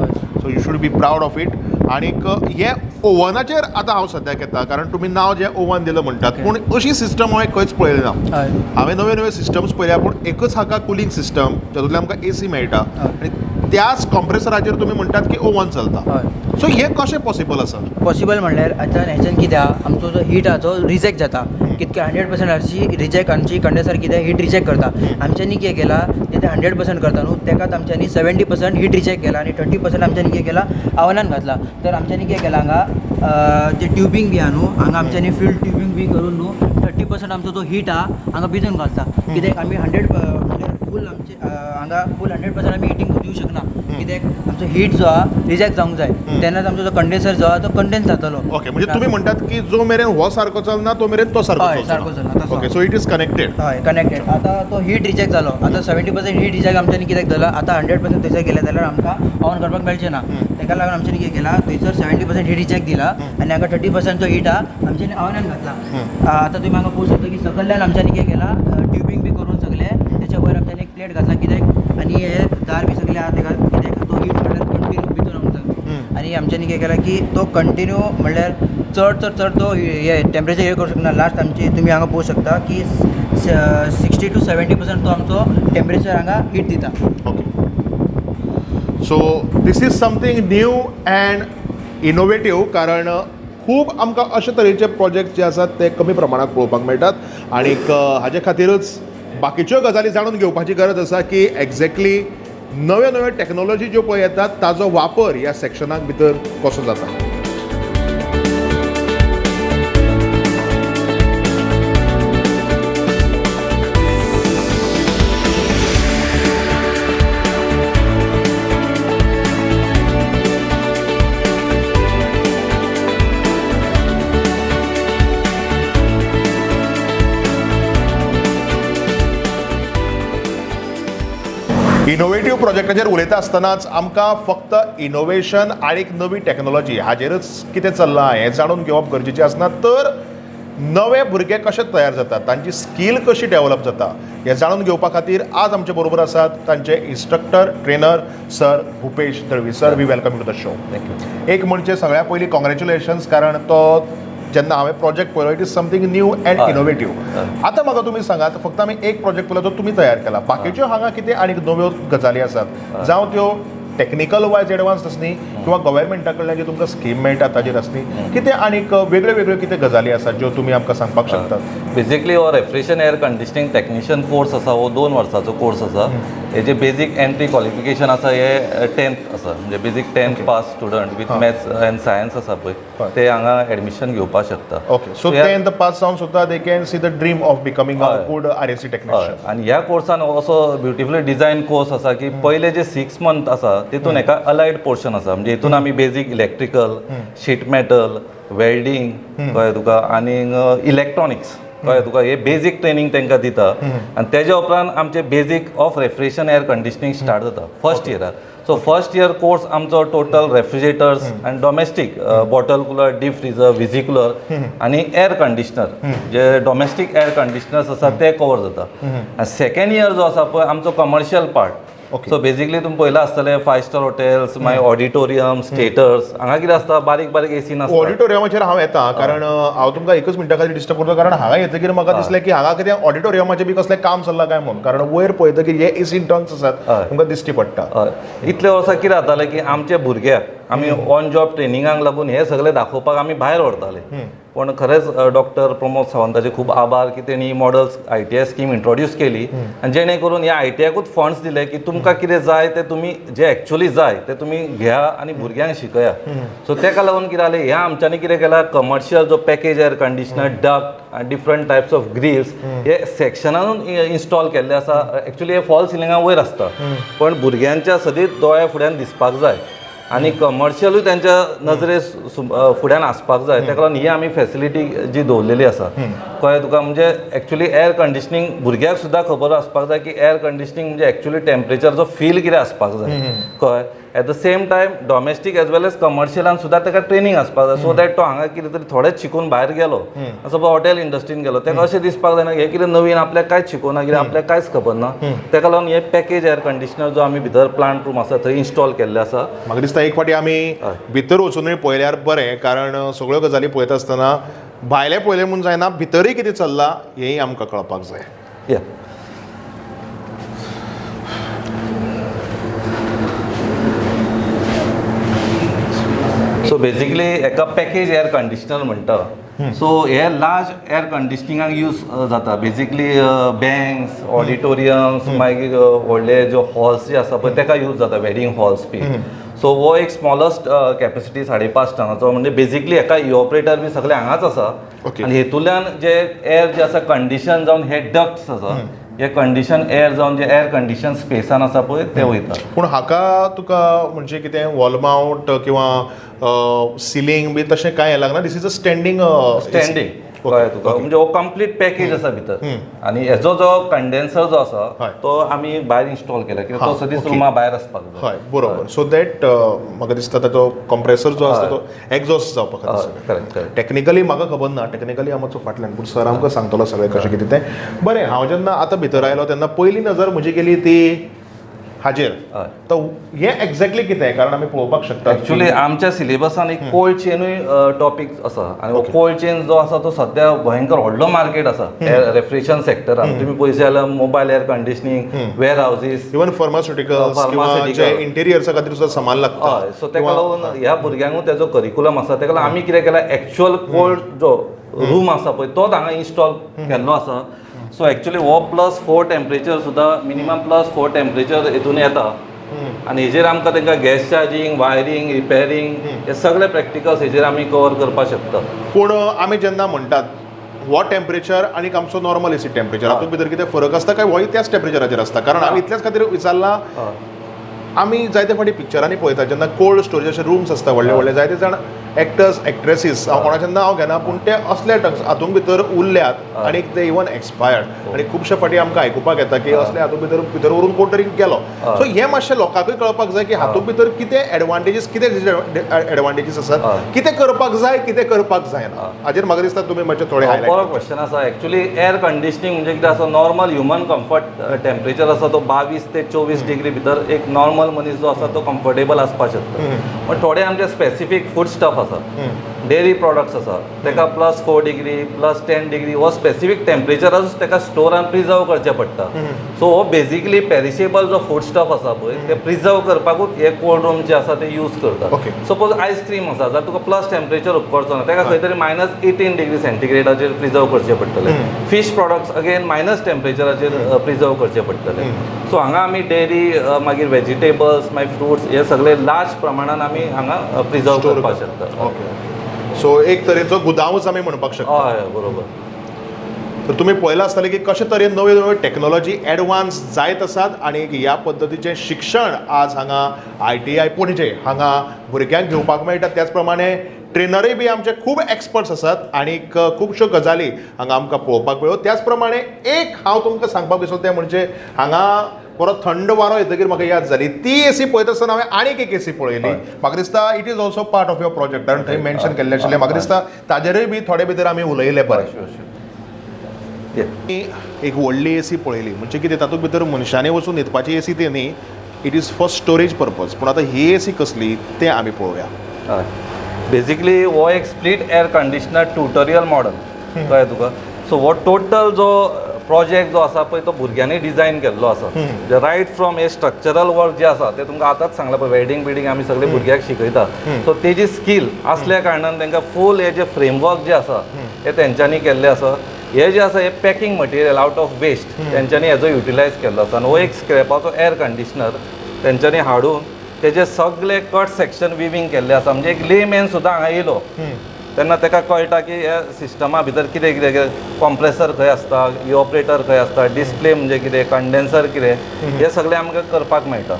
So you should be proud of it. आनीक हे ओवनाचेर आतां हांव सद्याक येता कारण तुमी नांव जें ओवन दिलं म्हणटात पूण अशी सिस्टम हांवें खंयच पळयली ना. हांवें नवे नवे सिस्टम्स पळयल्या पूण एकच हाका कुलींग सिस्टम जातूंतल्यान आमकां एसी मेळटा आनी त्याच कॉम्प्रेसराचेर तुमी म्हणटात की ओवन चलता. सो हें कशें पॉसिबल आसा? पॉसिबल म्हणल्यार आतां हेच्यान कितें आहा आमचो जो हीट आहा तो रिजेक्ट जाता. कितके 100% हरशी रिजेक्ट आमची कंडेन्सर कितें हीट रिजेक्ट करता. आमच्यांनी कितें केलां तें 100% करता न्हू तेकाच आमच्यांनी 70% हीट रिजेक्ट केला आनी 30% आमच्यांनी कितें केलां आव्हानान घातला. तर आमच्यांनी कितें केलां हांगा जे ट्युबींग बी आहा न्हू हांगा आमच्यांनी फिल्ड ट्युबींग बी करून न्हू 30% आमचो जो हीट आहा हांगा भितून घालता. कित्याक आमी 100 म्हणल्यार फूल आमचे हांगा फूल 100% आमी हिटींग दिवंक शकना. कित्याक आमचो हीट जो आहा रिजेक्ट जावंक जाय तेन्नाच आमचो जो कंडेन्सर जो आहा तो कंडेन्स जातलो. ओके. म्हणजे तुमी म्हणटात की जो मेरेन हो सारको चलना तो मेरेन तो सारको चलना. Okay. So it is connected. हय कनेक्टेड. आतां तो हीट रिजेक्ट जालो. आतां 70% हीट रिजेक्ट आमच्यांनी कित्याक जालां आतां 100% थंयसर गेले जाल्यार आमकां ऑन करपाक मेळचें ना. ताका लागून आमच्यांनी कितें केलां थंयसर 70% हीट रिजेक्ट दिला आनी हांगा 30% जो हीट आहा आमच्यांनी आव्हानान घातला. आतां तुमी हांगा पळोवंक शकता की सकयल्यान आमच्यांनी कितें केलां ट्युबींग बी करून सगळे तेच्या वयर आमच्यांनी एक प्लेट घातला. कित्याक आनी हे दार बी सगळे आहा ताका कित्याक तो हीट म्हणल्यार कंटिन्यू भितर वचता. आनी आमच्यांनी कितें केलां की तो कंटिन्यू म्हणल्यार चड तो हे टेम्परेचर हे करूंक शकना. लास्ट आमची तुमी हांगा पळोवंक शकता की 60 to 70% तो आमचो टेम्परेचर हांगा हीट दिता. Okay. So this is something new and innovative. कारण खूब आमकां अशे तरेचे प्रोजेक्ट जे आसात ते कमी प्रमाणात पळोवपाक मेळटात आनीक हाजे खातीरच बाकीच्यो गजाली जाणून घेवपाची गरज आसा की एक्झॅक्टली नव्यो नव्यो टॅक्नोलॉजी ज्यो पळय येतात ताजो वापर ह्या सेक्शनाक भितर कसो जाता. इनोवेटिव्ह प्रोजेक्टाचेर उलयता आसतनाच आमकां फक्त इनोवेशन आनी एक नवी टॅक्नोलॉजी हाजेरच कितें चल्लां हें जाणून घेवप गरजेचें आसना, तर नवे भुरगे कशे तयार जातात, तांची स्कील कशी डेव्हलप जाता हें जाणून घेवपा खातीर आज आमचे बरोबर आसात तांचे instructor trainer sir Bhupesh Dalvi. Sir, we welcome to the show. Thank you. एक म्हणजे सगळ्या पयलीं कॉंग्रॅच्युलेशन्स, कारण तो जेन्ना हांवें प्रोजेक्ट पळयलो it is something new and innovative. आतां म्हाका तुमी सांगात, फक्त आमी एक प्रोजेक्ट पळयलो तो तुमी तयार केला, बाकीच्यो हांगा कितें आनी नव्यो गजाली आसात जावं त्यो टॅक्निकल वायज एडवान्स आसनी किंवा गव्हर्मेंटा कडल्यान जी तुमकां स्कीम मेळटा ताजेर आसनी, कितें आनीक वेगळ्यो वेगळ्यो कितें गजाली आसात ज्यो तुमी आमकां सांगपाक शकतात. बेसिकली हो refrigeration air conditioning technician course आसा, हो 2 वर्सांचो कोर्स आसा. हेजे बेजीक एंट्री क्वॉलिफिकेशन आसा हे 10th आसा, म्हणजे basic 10th pass student with maths end science आसा पळय ते हांगा एडमिशन घेवपाक शकता. ओके, सो 10th पास जावन सुद्दां they can see the dream of becoming a good RAC technician. आनी ह्या कोर्सान असो ब्युटिफुली डिझायन कोर्स आसा की पयले जे 6 मंथ आसा तितून एका अलायड पोर्शन आसा, म्हणजे हितून आमी basic electrical, sheet metal, welding कळ्ळें तुका, आनी इलेक्ट्रॉनिक्स कळ्ळें तुका, हे बेजीक ट्रेनिंग तांकां दिता. आनी तेज्या उपरांत आमचे basic of refrigeration air conditioning start जाता फर्स्ट इयरार. सो फर्स्ट इयर कोर्स आमचो टोटल रेफ्रिजरेटर्स आनी domestic bottle cooler, deep freezer, visicooler आनी एअर कंडिशनर जे डॉमेस्टीक एअर कंडिशनर्स आसा ते कवर जाता. आनी सेकंड इयर जो आसा पळय आमचो कमर्शियल पार्ट. सो बेसिकली तुम्ही पळयला आसतले 5 स्टार हॉटेल्स, मागीर ऑडिटोरियम, स्टेटर्स, हांगा कितें आसता बारीक बारीक एसी नासता. ऑडिटोरियमाचेर हांव येता, कारण हांव तुमकां एकच मिनटा खातीर डिस्टर्ब करता, कारण हांगा येतकीर म्हाका दिसलें की हांगा कितें ऑडिटोरियमाचें बी कसलें काम चल्लां काय म्हणून, कारण वयर पळयतकीर हे एसी डंक्स आसात तुमकां दिश्टी पडटा. हय, इतले वर्सां कितें जातालें की आमचे भुरग्याक आमी ऑन जॉब ट्रेनिंगाक लागून हे सगळें दाखोवपाक आमी भायर व्हरताले. पण खरेंच डॉक्टर प्रमोद सावंताचे खूब आभार की तेणी मॉडल्स ITI स्कीम इंट्रोड्यूस केली आनी जेणे करून ह्या ITIकूच फंड्स दिले की तुमकां कितें जाय ते तुमी जे एक्चुअली जाय ते तुमी घेया आनी भुरग्यांक शिकया. सो तेका लागून कितें जालें, ह्या आमच्यांनी कितें केलां, कमर्शियल जो पॅकेज एअर कंडिशनर, डक्ट आनी डिफरंट टायप्स ऑफ ग्रिल्स हे सेक्शनानूच इन्स्टॉल केल्ले आसा. एक्चुअली हे फॉल सिलिंगा वयर आसता, पण भुरग्यांच्या सदींच दोळ्या फुड्यान दिसपाक जाय आनी कमर्शियलूय त्यांच्या नजरे फुड्यान आसपाक जाय. तेका लागून ही आमी फॅसिलिटी जी दवरलेली आसा कळ्ळें तुका. म्हणजे एक्चुअली एअर कंडिशनिंग भुरग्याक सुद्दां खबर आसपाक जाय की एअर कंडिशनिंग म्हणजे एक्चुअली टेम्परेचरचो फील कितें आसपाक जाय कळ्ळें. At the same time domestic as well as कमर्शियलान सुद्दां ताका ट्रेनिंग आसपाक जाय, सो दॅट तो हांगा कितें तरी थोडेंच शिकून भायर गेलो, सपोज हॉटेल इंडस्ट्रीन गेलो, ताका अशें दिसपाक जायना हे कितें नवीन आपल्याक कांयच शिकोवना, कितें आपल्याक कांयच खबर ना. ताका लागून हे पॅकेज एअर कंडिशनर जो आमी भितर प्लांट रूम आसा थंय इन्स्टॉल केल्ले आसा. म्हाका दिसता एक फावटी आमी भितर वचूनय पळयल्यार बरें, कारण सगळ्यो गजाली पळयता आसतना भायले पळयलें म्हणून जायना, भितरय कितें चल्लां हेंय आमकां कळपाक जाय. या सो बेसिकली एका पॅकेज एअर कंडिशनर म्हणटा. सो हे लार्ज एअर कंडिशनिंगाक यूज जाता. बेसिकली बँक्स, ऑडिटोरियम्स, मागीर व्हडले जो हॉल्स जे आसा पळय ताका यूज जाता, वेडिंग हॉल्स बी. सो हो एक स्मॉलस्ट कॅपेसिटी 5.5 टनाचो, म्हणजे बेसिकली एका इऑपरेटर बी सगळे हांगाच आसा. आनी हेतूंतल्यान जे एअर जे आसा कंडिशन जावन हे डक्ट्स आसा हे कंडिशन एअर जावन जे एअर कंडिशन स्पेसान आसा पळय ते वयता. पूण हाका तुका म्हणजे कितें वॉल माउंट किंवा सिलींग बी तशें कांय हें लागना, दिस इज अ स्टँडींग कळ्ळें तुका. म्हणजे हो कंप्लीट पॅकेज आसा भितर. आनी हेजो जो कंडेन्सर जो आसा तो आमी भायर इन्स्टॉल केला, कित्याक तो सदींच रुमा भायर आसपाक जाय. हय, बरोबर. सो दॅट म्हाका दिसता ताचो कंप्रेसर जो आसता तो एक्झॉस्ट जावपाक खातीर. करेक्ट. टॅक्निकली म्हाका खबर ना, टॅक्निकली हांव मातसो फाटल्यान, पूण सर आमकां सांगतलो सगळें कशें कितें तें. बरें, हांव जेन्ना आतां भितर आयलो तेन्ना पयली नजर म्हजी गेली ती हाजेर. तर हें एक्झॅक्टली कितें, कारण आमी पळोवपाक शकता एक्चुअली आमच्या सिलेबसान एक कोल्ड चेनूय टॉपिक आसा, आनी हो कोल्ड चेन जो आसा तो सद्या भयंकर व्हडलो मार्केट आसा रेफ्रिजरेशन सेक्टरान. तुम्ही पळयत जाल्यार mobile air conditioning, warehouses, even pharmaceuticals किंवा जे इंटेरियर्सा खातीर सुद्दां सामान लागता. हय, सो तेका लागून ह्या भुरग्यांकूय तेजो करिकुलम आसा. तेका लागून आमी कितें केलां, एक्चुअल कोल्ड जो रूम आसा पळय तोच हांगा इन्स्टॉल केल्लो आसा. सो एक्चुअली हो +4 टेम्परेचर सुद्दां मिनिमम +4 टेम्परेचर हितून येता. आनी हेजेर आमकां तांकां गॅस चार्जींग वायरींग रिपेरींग हे सगळे प्रॅक्टिकल्स हेजेर आमी कवर करपाक शकता. पूण आमी जेन्ना म्हणटात हो टेम्परेचर आनी आमचो नॉर्मल एसी टेम्परेचर हातूंत भितर कितें फरक आसता काय होय त्याच टेम्परेचराचेर आसता? कारण हांव इतल्याच खातीर विचारलां, आमी जायते फावटी पिक्चरांनी पळयता जेन्ना कोल्ड स्टोरेजाचे रूम्स आसता व्हडले व्हडले, जायते जाण एक्टर्स एक्ट्रेसीस, हांव कोणाचें नांव घेना, पूण ते असले हातूंत भितर उरल्यात आनी ते इवन एक्सपायर्ड. आनी खुबशे फावटी आमकां आयकुपाक येता की असले हातूंत भितर व्हरून कोण तरी गेलो. सो हें मातशें लोकांकूय कळपाक जाय की हातूंत भितर कितें एडवांटेजीस, कितें एडवांटेजीस आसात, कितें करपाक जाय, कितें करपाक जायना. हाजेर म्हाका दिसता तुमी मातशें थोडें बरो हायलायट. क्वेश्चन आसा. एक्चुअली एअर कंडिशनिंग म्हणजे कितें आसा, नॉर्मल ह्युमन कम्फर्ट टेम्परेचर आसा तो 22 ते 24 डिग्री भितर एक नॉर्मल मनीस जो आसा तो कम्फर्टेबल आसपाक शकता. पण थोडे आमचे स्पेसिफीक फूड स्टफ आसा, डेरी प्रॉडक्ट्स आसा, ताका +4 डिग्री +10 डिग्री हो स्पेसिफीक टेम्परेचराचूच ताका स्टोरान प्रिजर्व करचें पडटा. सो हो बेजिकली पेरिशेबल जो फूड स्टफ आसा पळय ते प्रिजर्व करपाकूच हे कोल्ड रूम जे आसा ते यूज करता. Okay. सपोज आयस्क्रीम आसा जाल्यार तुका प्लस टेम्परेचर उपकारचो ना, ताका खंय तरी -18 डिग्री सेंटिग्रेडाचेर प्रिजर्व करचें पडटलें. फिश प्रॉडक्ट्स अगेन मायनस टेम्परेचराचेर प्रिजर्व करचें पडटलें. सो हांगा आमी डेरी मागीर व्हेजिटेबल्स मागीर फ्रुट्स हे सगळे लार्ज प्रमाणान आमी हांगा प्रिजर्व करपाक शकता. ओके. सो एक तरेचो गुदांवूच आमी म्हणपाक शकता. हय बरोबर. तर तुमी पळयलां आसतलें की कशे तरेन नव्यो नव्यो टॅक्नोलॉजी एडवान्स जायत आसात आनी ह्या पद्दतीचें शिक्षण आज हांगा ITI पणजे हांगा भुरग्यांक घेवपाक मेळटा. त्याच प्रमाणे ट्रेनरय बी आमचे खूब एक्सपर्ट्स आसात आनी खुबश्यो गजाली हांगा आमकां पळोवपाक मेळ्यो. त्याच प्रमाणे एक हांव तुमकां सांगपाक विसरलो तें म्हणजे हांगा बरो थंड वारो येतकीर म्हाका याद जाली ती एसी पळयता आसतना हांवें आनीक एक एसी पळयली. म्हाका दिसता it is also part of your project कारण थंय मेन्शन केल्लें आशिल्लें. म्हाका दिसता ताजेरूय बी थोडे भितर आमी उलयले बरें. एक व्हडली एसी पळयली म्हणजे कितें, तातूंत भितर मनशांनी वचून न्हिदपाची एसी ती न्ही, it is for storage purpose. पूण आतां ही एसी कसली तें आमी पळोवया. हय बेजिकली हो एक split air conditioner tutorial model कळ्ळें तुका. सो हो टोटल जो प्रोजेक्ट जो आसा पळय तो भुरग्यांनी डिझायन केल्लो आसा. रायट फ्रॉम हे स्ट्रक्चरल वर्क जे आसा ते तुमकां आतांच सांगलां पळय, वेल्डिंग बिल्डिंग आमी सगळे भुरग्यांक शिकयता. सो तेजी स्कील आसल्या कारणान तांकां फूल हे जे फ्रेमवर्क जे आसा हे तेंच्यांनी केल्ले आसा. हे जे आसा हे packing material out of waste तेंच्यांनी हेजो युटिलायज केल्लो आसा. आनी हो एक स्क्रॅपाचो एअर कंडिशनर तेंच्यांनी हाडून तेजे सगळे कट सेक्शन विविंग केल्ले आसा. म्हणजे एक लेमॅन सुद्दां हांगा येयलो तेन्ना ताका कळटा की ह्या सिस्टमा भितर कितें कितें कॉम्प्रेसर खंय आसता, इवॉपरेटर खंय आसता, डिस्प्ले म्हणजे कितें, कंडेन्सर कितें, हे सगळें आमकां करपाक मेळटा.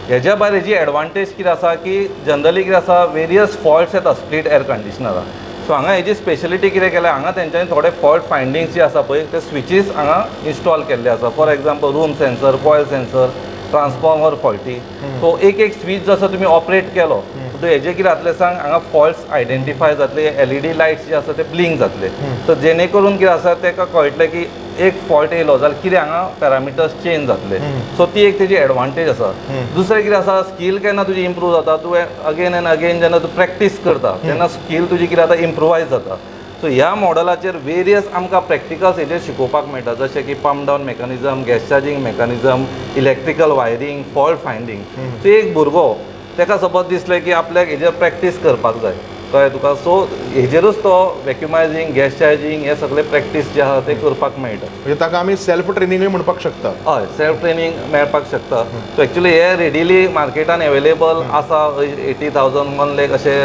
हेज्या भायर हेजी एडवांटेज कितें आसा की जनरली कितें आसा वेरियस फॉल्ट्स येता स्प्लिट एअर कंडिशनराक. सो हांगा हेजी स्पेशलिटी कितें केल्या, हांगा तेंच्यांनी थोडे फॉल्ट फायंडिंग्स जे आसा पळय ते स्विचीस हांगा इन्स्टॉल केल्ले आसा. For example room sensor, coil sensor, transformer faulty. So एक स्विच जसो तुमी ऑपरेट केलो सो हेजे कितें जातलें सांग, हांगा फॉल्ट्स आयडेंटिफाय जातले, LED लायट्स जे आसा ते ब्लिंक जातले. सो जेणे करून कितें आसा ताका कळटलें की एक फॉल्ट येयलो जाल्यार कितें हांगा पॅरामिटर्स चेंज जातले. सो ती एक तेजी एडवांटेज आसा. दुसरें कितें आसा, स्कील केन्ना तुजी इम्प्रूव जाता, तुवें अगेन एंड अगेन जेन्ना तूं प्रॅक्टीस करता तेन्ना स्कील तुजी कितें जाता इम्प्रुवायज जाता. सो ह्या मॉडलाचेर वेरियस आमकां प्रॅक्टिकल्स हेजेर शिकोवपाक मेळटा जशें की pump down mechanism, gas charging mechanism, electrical wiring, fault finding. So एक भुरगो ताका सपोज दिसलें की आपल्याक हेजेर प्रॅक्टीस करपाक जाय कळ्ळें तुका. सो हेजेरूच तो वॅक्युमायझींग, गॅस चार्जींग हे सगळे प्रॅक्टीस जे आसा ते करपाक मेळटा. म्हणजे ताका आमी सेल्फ ट्रेनिंगूय म्हणपाक शकता. हय सेल्फ ट्रेनिंग मेळपाक शकता. सो एक्चुली हे रेडिली मार्केटान अवेलेबल आसा. 80,000 1 लाख अशे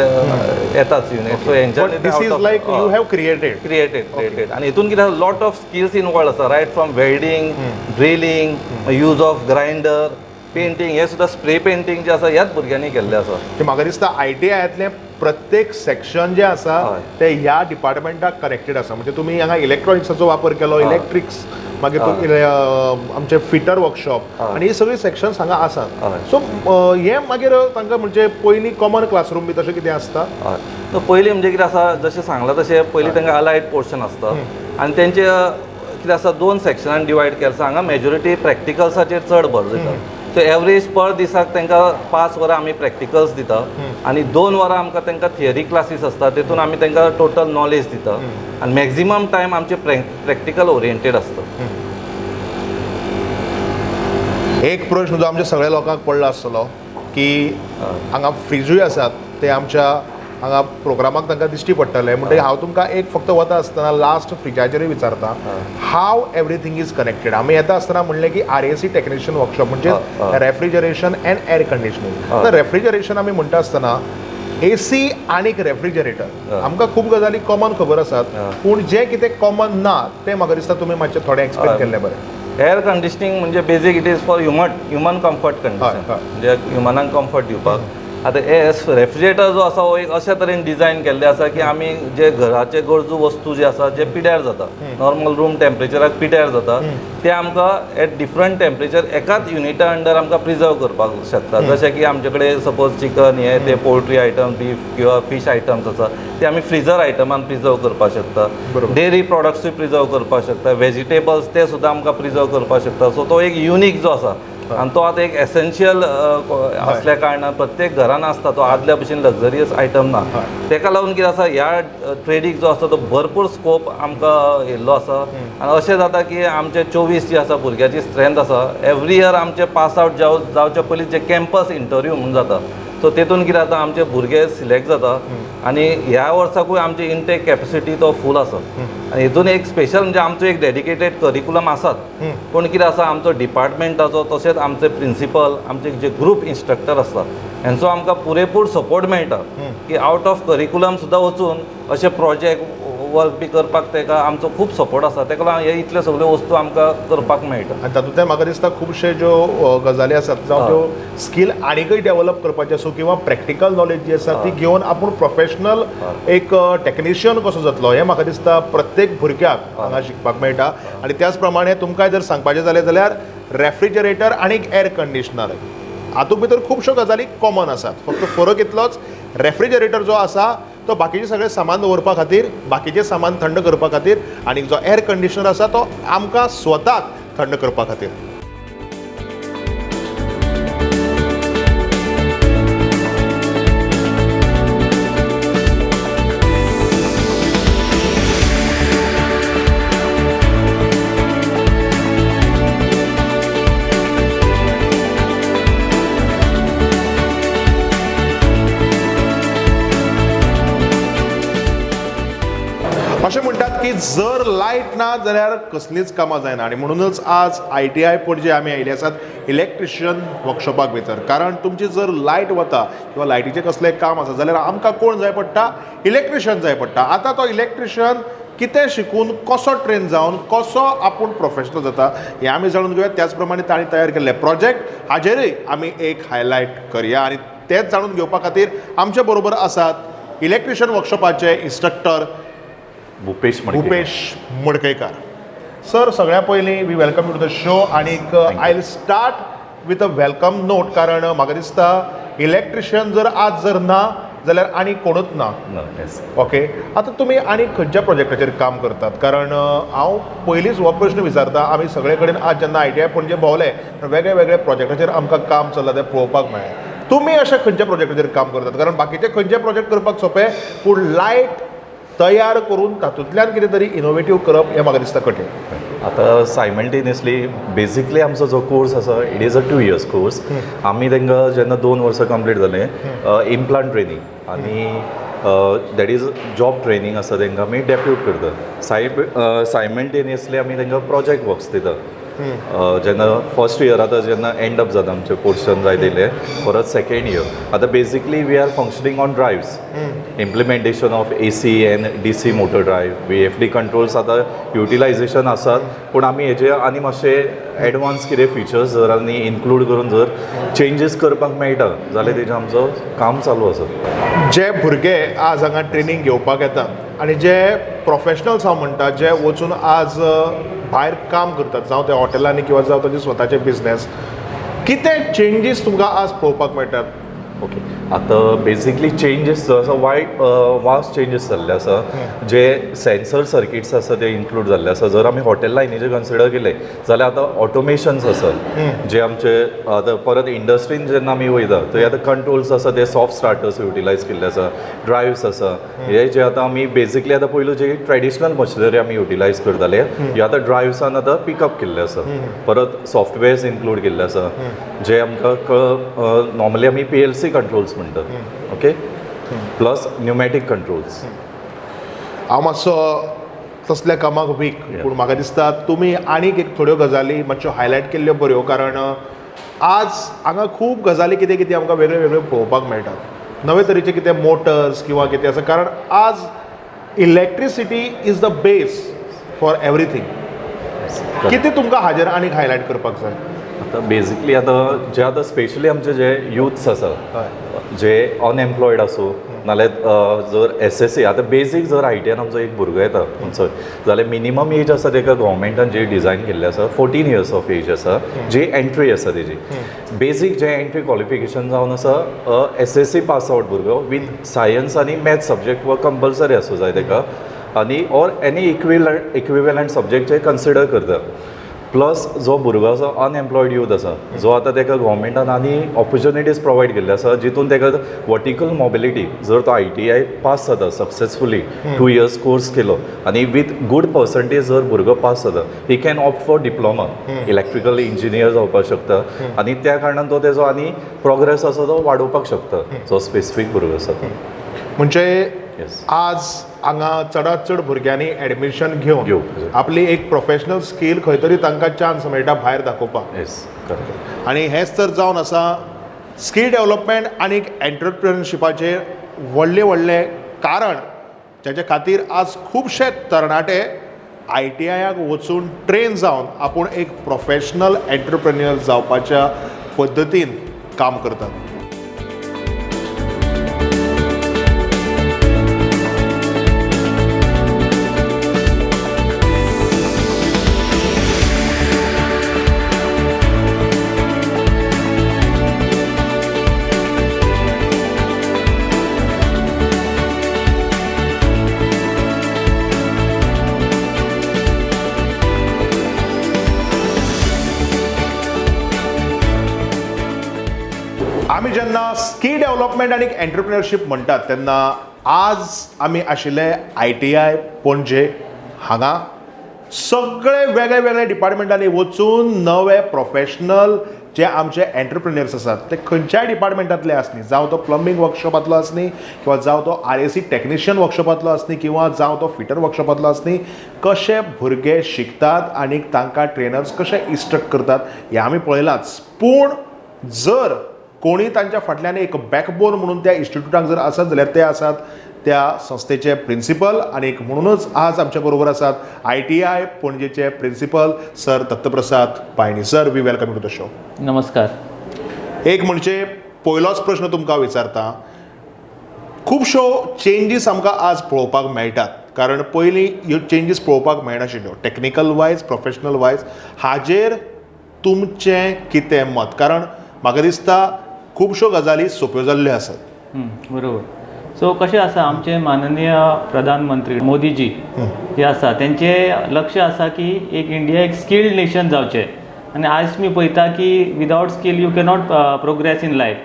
येताच युनिट. सो हेंच्यांनी this is like you have created आनी हितून कितें लॉट ऑफ स्किल्स इनवॉल्ड आसा. Right from welding, drilling, use of grinder, painting, हे सुद्दां स्प्रे पेंटींग जे आसा ह्याच भुरग्यांनी केल्लें आसा. म्हाका दिसता ITIतलें प्रत्येक सेक्शन जे आसा ते ह्या डिपार्टमेंटाक कनेक्टेड आसा. म्हणजे तुमी हांगा इलेक्ट्रॉनिक्साचो वापर केलो, इलेक्ट्रिक्स, मागीर आमचे फिटर वर्कशॉप आनी ही सगळी सेक्शन्स हांगा आसात. सो हे मागीर तांकां म्हणजे पयलीं कॉमन क्लासरूम बी तशें कितें आसता. हय पयलीं म्हणजे कितें आसा, जशें सांगलां तशें पयलीं तांकां अलायड पोर्शन आसता आनी तेंचे कितें आसा 2 सेक्शनान डिवायड केलें आसा. हांगा मेजॉरिटी प्रॅक्टिकल्साचेर चड भर दिता. सो एवरेज पर दिसाक तांकां 5 वरां आमी प्रॅक्टिकल्स दिता आनी 2 वरां आमकां तांकां थियरी क्लासीस आसता. तेतून आमी तांकां टोटल नॉलेज दिता आनी मॅक्झिमम टायम आमचे प्रॅक्टिकल ओरिएंटेड आसता. एक प्रश्न जो आमच्या सगळ्या लोकांक पडलो आसतलो की हांगा फ्रिजूय आसात ते आमच्या हांगा प्रोग्रामाक तांकां दिश्टी पडटलें म्हणटकीर हांव तुमकां एक फक्त वता आसतना लास्ट फ्रिजाचेरूय विचारता हाव एवरीथींग इज कनेक्टेड. आमी येता आसतना म्हणलें की RAC टेक्निशियन वर्कशॉप म्हणजे रेफ्रिजरेशन एंड एअर कंडिशनिंग. तर रेफ्रिजरेशन आमी म्हणटा आसतना AC आनीक रेफ्रिजरेटर आमकां खूब गजाली कॉमन खबर आसात, पूण जे कितें कॉमन ना तें म्हाका दिसता तुमी मातशें थोडें एक्सप्लेन केल्लें बरें. एअर कंडिशनिंग म्हणजे basic it is for human comfort condition, म्हणजे ह्युमनाक कम्फर्ट दिवपाक. आतां रेफ्रिजरेटर जो आसा हो एक अशा तरेन डिझायन केल्ले आसा की आमी जे घराचे गरजू वस्तू जे आसा जे पिड्यार जाता, नॉर्मल रूम टेम्परेचराक पिड्यार जाता, ते आमकां एट डिफरंट टेम्परेचर एकाच युनिटा अंडर आमकां प्रिजर्व करपाक शकता. जशें की आमचे कडेन सपोज चिकन हे ते पोल्ट्री आयटम, बीफ किंवा फीश आयटम्स आसा ते आमी फ्रिजर आयटमान प्रिजर्व करपाक शकता. डेरी प्रॉडक्ट्सूय प्रिजर्व करपाक शकता, व्हेजिटेबल्स ते सुद्दां आमकां प्रिजर्व करपाक शकता. सो तो एक युनीक जो आसा आनी तो आतां एक एसेन्शियल असल्या कारणान प्रत्येक घरान आसता. तो आदल्या भशेन लग्जरियस आयटम ना. तेका लागून कितें आसा ह्या ट्रेडीक जो आसा तो भरपूर स्कोप आमकां येयल्लो आसा. आनी अशें जाता की आमचे 24 जी आसा भुरग्याची स्ट्रेंथ आसा, एवरी इयर आमचे पास आउट जावचे पयलीं जे कॅम्पस इंटरव्यू म्हणून जाता, सो तेतून कितें जाता आमचे भुरगे सिलेक्ट जाता आनी ह्या वर्साकूय आमची इनटेक कॅपेसिटी तो फूल आसा. आनी हितून एक स्पेशल म्हणजे आमचो एक डेडिकेटेड करिकुलम आसात, पूण कितें आसा आमचो डिपार्टमेंटाचो तशेंच आमचे प्रिंसिपल, आमचे जे ग्रुप इन्स्ट्रक्टर आसता हेंचो आमकां पुरेपूर सपोर्ट मेळटा की आवट ऑफ करिकुलम सुद्दां वचून अशे प्रोजेक्ट वर्क बी करपाक तेका आमचो खूब सपोर्ट आसा. तेका लागून हे इतले सगळे वस्तू आमकां करपाक मेळटा. आनी तातूंतल्यान म्हाका दिसता खुबशे ज्यो गजाली आसात जावं ज्यो स्कील आनीकय डेव्हलप करपाचे आसूं किंवा प्रॅक्टिकल नॉलेज जी आसा ती घेवन आपूण प्रोफेशनल एक टेक्निशियन कसो जातलो हें म्हाका दिसता प्रत्येक भुरग्याक हांगा शिकपाक मेळटा. आनी त्याच प्रमाणे तुमकां जर सांगपाचें जालें जाल्यार रेफ्रिजरेटर आनीक एअर कंडिशनर हातूंत भितर खुबश्यो गजाली कॉमन आसात. फक्त फरक इतलोच, रेफ्रिजरेटर जो आसा तो बाकीचे सगळे सामान दवरपा खातीर, बाकीचे सामान थंड करपा खातीर, आनी जो एअर कंडिशनर आसा तो आमकां स्वताक थंड करपा खातीर. अशें म्हणटात की जर लायट ना जाल्यार कसलींच कामां जायना. आनी म्हणूनच आज ITI पणजे आमी आयिल्ले आसात इलेक्ट्रिशियन वर्कशॉपाक भितर. कारण तुमची जर लायट वता किंवा लायटीचें कसलें काम आसा जाल्यार आमकां कोण जाय पडटा? इलेक्ट्रिशियन जाय पडटा. आतां तो इलेक्ट्रिशियन कितें शिकून कसो ट्रेन जावन कसो आपूण प्रोफेशनल जाता हें आमी जाणून घेवया. त्याच प्रमाणे तांणी तयार केल्ले प्रोजेक्ट हाजेरूय आमी एक हायलायट करया. आनी तेंच जाणून घेवपा खातीर आमचे बरोबर आसात इलेक्ट्रिशियन वर्कशॉपाचे इन्स्ट्रक्टर भूपेश मडकयकार. सर, सगळ्या पयलीं we welcome you to the show. आनीक I will start with a welcome note, कारण म्हाका दिसता इलेक्ट्रिशियन जर आज जर ना जाल्यार आनी कोणूच ना. ओके, आतां तुमी आनी खंयच्या प्रोजेक्टाचेर काम करतात? कारण हांव पयलींच हो प्रश्न विचारता. आमी सगळे कडेन आज जेन्ना ITI पणजे भोंवले वेगळे वेगळे प्रोजेक्टाचेर आमकां काम चल्लां तें पळोवपाक मेळ्ळें. तुमी अशे खंयच्या प्रोजेक्टाचेर काम करतात? कारण बाकीचे खंयचे प्रोजेक्ट करपाक सोंपें, पूण लायट तयार करून तातूंतल्यान कितें तरी इनोवेटीव करप हें म्हाका दिसता कठीण. आतां सायमल्टेनियसली बेसिकली आमचो जो कोर्स आसा it is a 2 years course. आमी तांकां जेन्ना 2 वर्सां कंप्लीट जालें इम्प्लांट ट्रेनींग आनी दॅट इज जॉब ट्रेनींग आसा तांकां आमी डेप्यूट करता. सायमल्टेनियसली आमी तांकां प्रोजेक्ट वर्क्स दिता. जेन्ना फर्स्ट इयर आतां जेन्ना एंड अप जाता आमचें पोर्शन जाय दिलें परत सेकेंड इयर आतां basically we are functioning on drives, implementation of AC and DC motor drive, VFD controls आतां युटिलायजेशन आसात, पूण आमी हेजे आनी मातशे एडवान्स कितें फिचर्स जर आनी इन्क्लूड करून जर चेंजीस करपाक मेळटा जाल्यार तेजें आमचो काम चालू आसा. जे भुरगे आज हांगा ट्रेनींग घेवपाक येतात आनी जे प्रोफेशनल्स हांव म्हणटा जे वचून आज भायर काम करतात, जावं ते हॉटेलांनी किंवा जावं ताचे स्वताचे बिझनेस, कितें चेंजीस तुमकां आज पळोवपाक मेळटात? ओके, आतां बेसिकली चेंजीस जो आसा वास्ट चेंजीस जाल्ले आसा. जे सेन्सर सर्किट्स आसा ते इन्क्लूड जाल्ले आसा. जर आमी हॉटेल लायनीचे कन्सिडर केले जाल्यार आतां ऑटोमेशन्स आसात जे आमचे आतां परत इंडस्ट्रीन जेन्ना आमी वयता थंय आतां कंट्रोल्स आसा ते सॉफ्ट स्टार्टर्स युटिलायज केल्ले आसा, ड्रायव्स आसा. हे जे आतां आमी बेसिकली आतां पयलू जे ट्रेडिशनल मशिनरी आमी युटिलायज करताले हे आतां ड्रायव्सान आतां पिकअप केल्ले आसा. परत सॉफ्टवेर्स इन्क्लूड केल्ले आसा जे आमकां नॉर्मली आमी PLC कंट्रोल्स म्हणटात. Okay, plus pneumatic controls. हांव मातसो तसल्या कामाक वीक, पूण म्हाका दिसता तुमी आनीक एक थोड्यो गजाली मातश्यो हायलायट केल्ल्यो बऱ्यो, कारण आज हांगा खूब गजाली कितें कितें आमकां वेगळ्यो वेगळ्यो पळोवपाक मेळटात. नवे तरेचे कितें मोटर्स किंवा कितें आसा, कारण आज electricity is the base for everything. कितें तुमकां हाजेर आनीक हायलायट करपाक जाय? आतां बेजिकली आतां जे आतां स्पेशली आमचे जे युथ्स आसा, जे अनएम्प्लॉयड आसूं नाल्यार जर SSC आतां बेजीक जर ITN आमचो एक भुरगो येता खंयचोय, जाल्यार मिनिमम एज आसा ताका गव्हर्मेंटान जी डिझायन केल्ली आसा 14 years ऑफ एज आसा, जी एंट्री आसा तेजी. बेजीक जे एंट्री क्वॉलिफिकेशन जावन आसा SSC पास आउट भुरगो विथ सायन्स आनी मॅथ्स सब्जेक्ट वो कंपल्सरी आसूं जाय ताका, आनी ऑर एनी इक्विवेलंट सब्जेक्ट जे कन्सिडर करता. प्लस जो भुरगो आसा अनएम्प्लॉयड यूथ आसा, जो आतां ताका गव्हर्मेंटान आनी ऑपॉर्च्युनिटीज प्रोवायड केल्ले आसा, जितून ताका वर्टिकल मोबिलिटी, जर तो ITI पास जाता सक्सेसफुली 2 years कोर्स केलो आनी विथ गूड पर्संटेज जर भुरगो पास जाता, he can opt for diploma, electrical engineer जावपाक शकता, आनी त्या कारणान तो तेजो आनी प्रोग्रेस आसा तो वाडोवपाक शकता, जो स्पेसिफीक भुरगो आसा तो. म्हणजे येस. आज हांगा चडांत चड भुरग्यांनी एडमिशन घेवन आपली एक प्रोफेशनल स्कील खंय तरी तांकां चान्स मेळटा भायर दाखोवपाक. Yes, correct. आनी हेंच तर जावन आसा स्कील डेव्हलपमेंट आनी एंटरप्रेन्युरशिपाचेर व्हडलें कारण, जाचे खातीर आज खुबशे तरणाटे ITIक वचून ट्रेन जावन आपूण एक प्रोफेशनल एंटरप्रेन्युअर जावपाच्या पद्दतीन काम करतात. आमी जेन्ना स्कील डेव्हलपमेंट आनी एंटरप्रेन्युरशीप म्हणटात तेन्ना आज आमी आशिल्ले ITI पणजे हांगा. सगळे वेगळे वेगळे डिपार्टमेंटांनी वचून नवे प्रोफेशनल जे आमचे एंटरप्रेन्युअर्स आसात ते खंयच्याय डिपार्टमेंटांतले आसनी, जावं तो प्लंबींग वर्कशॉपांतलो आसनी किंवा जावं तो RAC टेक्निशियन वर्कशॉपांतलो आसनी किंवा जावं तो फिटर वर्कशॉपांतलो आसनी, कशे भुरगे शिकतात आनी तांकां ट्रेनर्स कशे इन्स्ट्रक्ट करतात हें आमी पळयलांच. पूण जर कोणी तांच्या फाटल्यान एक बॅकबोन म्हणून त्या इन्स्टिट्यूटाक जर आसत जाल्यार ते आसात त्या संस्थेचे प्रिंसिपल, आनी म्हणूनच आज आमच्या बरोबर आसात ITI पणजेचे principal sir Dattaprasad Payani. Sir, we welcome you to the show. नमस्कार. एक म्हणजे पयलोच प्रश्न तुमकां विचारता, खुबश्यो चेंजीस आमकां आज पळोवपाक मेळटात, कारण पयलीं ह्यो चेंजीस पळोवपाक मेळनाशिल्ल्यो टेक्निकल वायज, प्रोफेशनल वायज. हाजेर तुमचें कितें मत? कारण म्हाका दिसता खुबश्यो गजाली सोंप्यो जाल्ल्यो आसात. बरोबर. सो कशें आसा, आमचे माननीय प्रधानमंत्री मोदीजी जे आसा तेंचे लक्ष आसा की एक इंडिया एक स्किल्ड नेशन जावचें, आनी आयज मी पळयता की without skill you cannot progress in life.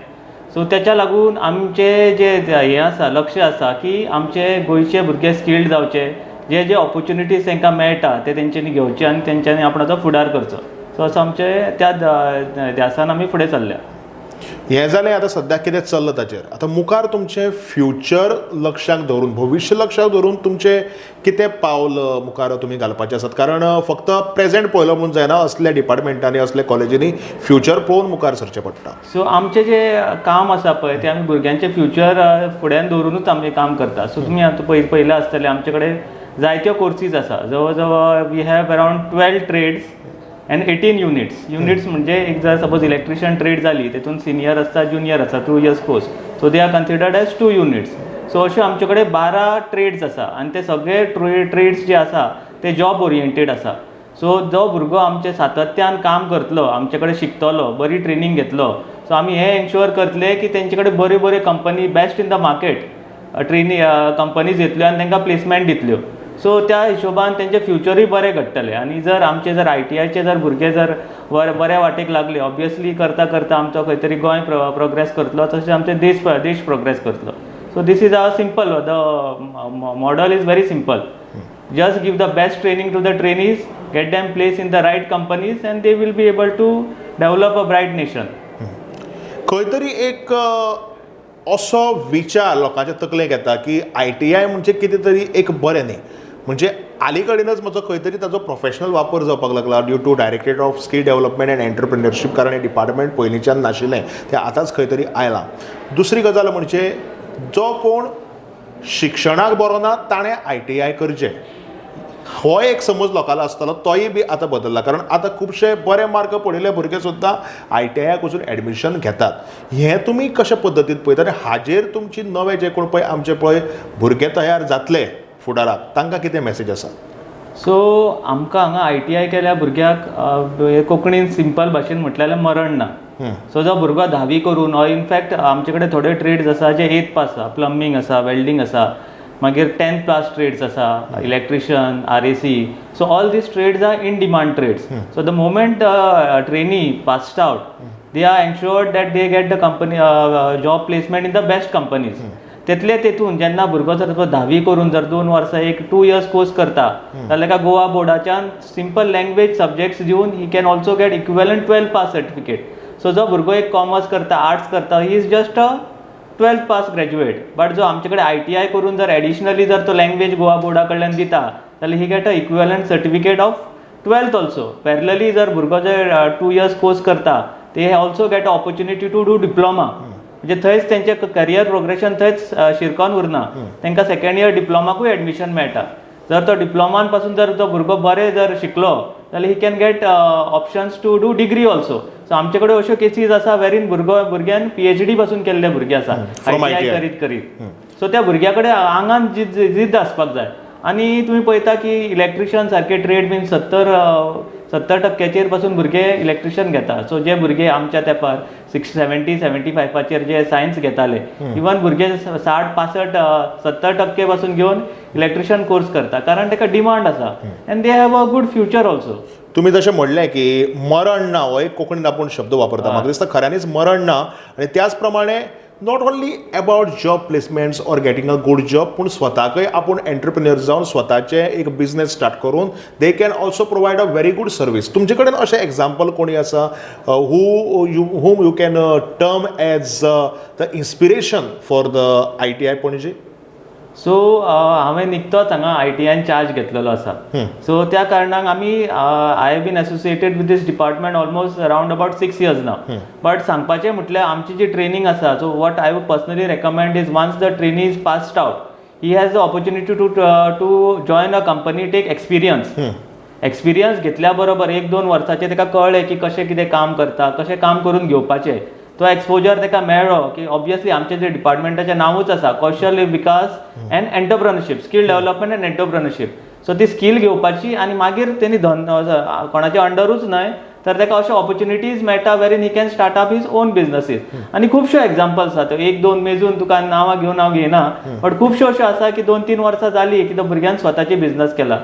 So तेच्या लागून आमचे जे हें आसा, लक्ष आसा की आमचे गोंयचे भुरगे स्किल्ड जावचे, जे जे ऑपॉर्च्युनिटीज तांकां मेळटा ते तेंच्यांनी घेवचे आनी तेंच्यांनी आपणाचो फुडार करचो. सो असो आमचे त्या ध्यासान आमी फुडें चल्ल्या. हें जालें. आतां सद्याक कितें चल्लां ताचेर. आतां मुखार तुमचें फ्युचर लक्षाक दवरून, भविश्य लक्षाक दवरून तुमचें कितें पावल मुखार तुमी घालपाचें आसात? कारण फक्त प्रेझेंट पळयलो म्हणून जायना, असल्या डिपार्टमेंटांनी असल्या कॉलेजींनी फ्युचर पळोवन मुखार सरचें पडटा. सो आमचें जे काम आसा पळय ते आमी भुरग्यांचें फ्युचर फुड्यान दवरूनच आमी काम करता. सो तुमी आतां पळयलें आसतलें आमचे कडेन जायत्यो कोर्सीस आसा. जवळ जवळ we have around 12 trades and 18 units. म्हणजे एक जर सपोज इलेक्ट्रिशियन ट्रेड जाली तेतून सिनियर आसता, ज्युनियर आसा, 2 years course. So they are considered as 2 units. So अश्यो आमचे कडेन 12 ट्रेड्स आसा, आनी ते सगळे ट्रेड्स जे आसा ते जॉब ओरिएंटेड आसा. सो जो भुरगो आमचे सातत्यान काम करतलो, आमचे कडेन शिकतलो, बरी ट्रेनिंग घेतलो, सो आमी हें एन्श्योर करतले की तेंचे कडेन बऱ्यो company best in the market companies येतल्यो आनी तांकां प्लेसमेंट दितल्यो. सो त्या हिशोबान तेंचें फ्युचरूय बरें घडटलें. आनी जर आमचे जर ITIचे जर भुरगे जर बऱ्या वाटेक लागले, ऑब्वियसली करता करता आमचो खंय तरी गोंय प्रोग्रेस करतलो, तशें आमचे देश प्रोग्रेस करतलो. So this is our simple, the model is very simple. Just give the best training to the trainees, get them place in the right companies, and they will be able to develop a bright nation. खंय तरी एक असो विचार लोकांच्या तकलेक येता की ITI म्हणजे कितें तरी एक बरें न्ही, म्हणजे हालीं कडेनच म्हजो खंय तरी ताजो प्रोफेशनल वापर जावपाक लागला due to directorate of skill development and entrepreneurship, कारण हें डिपार्टमेंट पयलींच्यान नाशिल्लें तें आतांच खंय तरी आयलां. दुसरी गजाल म्हणजे जो कोण शिक्षणाक बरो ना ताणें ITI करचें, हो एक समज लोकांना आसतालो, तोय बी आतां बदलला. कारण आतां खुबशे बरे मार्क पडिल्ले भुरगे सुद्दां ITIक वचून एडमिशन घेतात. हें तुमी कशा पद्दतीन पळयता आनी हाजेर तुमची नवे जे कोण पळय आमचे पळय भुरगे तयार जातले फुडाराक तांकां कितें मॅसेज आसा? सो आमकां हांगा ITI केल्या भुरग्याक कोंकणीन सिंपल भाशेन म्हटलें जाल्यार मरण ना. सो जो भुरगो 10वी करून ऑर इनफॅक्ट आमचे कडेन थोडे ट्रेड्स आसा जे 8th पास आसा, प्लंबींग आसा, वेल्डिंग आसा, मागीर 10th पास ट्रेड्स आसा, electrician, RAC. So all these trades are in demand trades. So the moment trainee passed out, they are ensured that they get the company job placement in the best companies. तेतून जेन्ना भुरगो जर 10वी करून जर 2 वर्सां एक 2 years कोर्स करता जाल्यार ताका गोवा बोर्डाच्यान सिंपल लँग्वेज सब्जेक्ट्स दिवन he can also get equivalent 12th pass certificate. So जो भुरगो एक कॉमर्स करता, आर्ट्स करता, he is just a 12th pass graduate. But जो आमचे कडेन ITI करून जर एडिशनली जर तो लँग्वेज गोवा बोर्डा कडल्यान दिता जाल्यार he get a equivalent certificate of 12th also. Parallelly जर भुरगो जर 2 years कोर्स करता ते also get a opportunity to do diploma. म्हणजे थंयच तेंचें करियर प्रोग्रेशन थंयच शिरकोन उरना, तांकां 2nd year डिप्लोमाकूय एडमिशन मेळटा. जर तो डिप्लोमान पासून जर तो भुरगो बरें जर शिकलो जाल्यार he can get options to do degree also. So आमचे कडेन अश्यो केसीस आसा वेरीन भुरग्यान PhD पासून केल्ले भुरगे आसा ITI करीत. सो त्या भुरग्या कडेन आंगान जिद्द आसपाक जाय. आनी तुमी पळयता की इलेक्ट्रिशियन सारके ट्रेड बीन 70% पासून भुरगे इलेक्ट्रिशियन घेता. सो जे भुरगे आमच्या तेंपार 70-75 जे सायन्स घेताले, इवन भुरगे 60-65-70% पासून घेवन इलेक्ट्रिशियन कोर्स करता, कारण ताका डिमांड आसा and they have a good future also. तुम्ही जशें म्हणलें की मरण ना हो एक कोंकणीन आपूण शब्द वापरता, म्हाका दिसता खऱ्यांनीच मरण ना. आनी त्याच प्रमाणे not only about job placements or getting a good job, पूण स्वताकय आपूण एंटरप्रिन्युअर जावन स्वताचे एक बिझनेस स्टार्ट करून they can also provide a very good service. तुमचे कडेन अशें एक्झाम्पल कोणी आसा whom you can term as the inspiration for the ITI Panaji? So हांवें निकतोच हांगा ITIन चार्ज घेतलेलो आसा. सो त्या कारणाक आमी I have been associated with this department almost around about 6 years now. But सांगपाचें म्हटल्यार आमची जी ट्रेनिंग आसा, so what I would personally recommend is once the trainee is passed out he has the opportunity to join a company, take experience घेतल्या बरोबर 1-2 वर्सांचें ताका कळ्ळें की कशें कितें काम करता, कशें काम करून घेवपाचें. तो एक्सपोजर ताका मेळ्ळो की ऑब्वियसली आमचें जे डिपार्टमेंटाचें नांवूच आसा कौशल्य विकास and entrepreneurship, skill development and entrepreneurship. So ती स्कील घेवपाची आनी मागीर तेणी कोणाच्या अंडरूच न्हय तर ताका अश्यो ऑपॉर्च्युनिटीज मेळटा वेरीन he can start up his own businesses. आनी खुबश्यो एक्झाम्पल्स आसा, 1-2 मेजून तुका नांवां घेवन हांव घेयना, बट खुबश्यो अश्यो आसा की 2-3 वर्सां जालीं की तो भुरग्यान स्वताची बिजनस केला.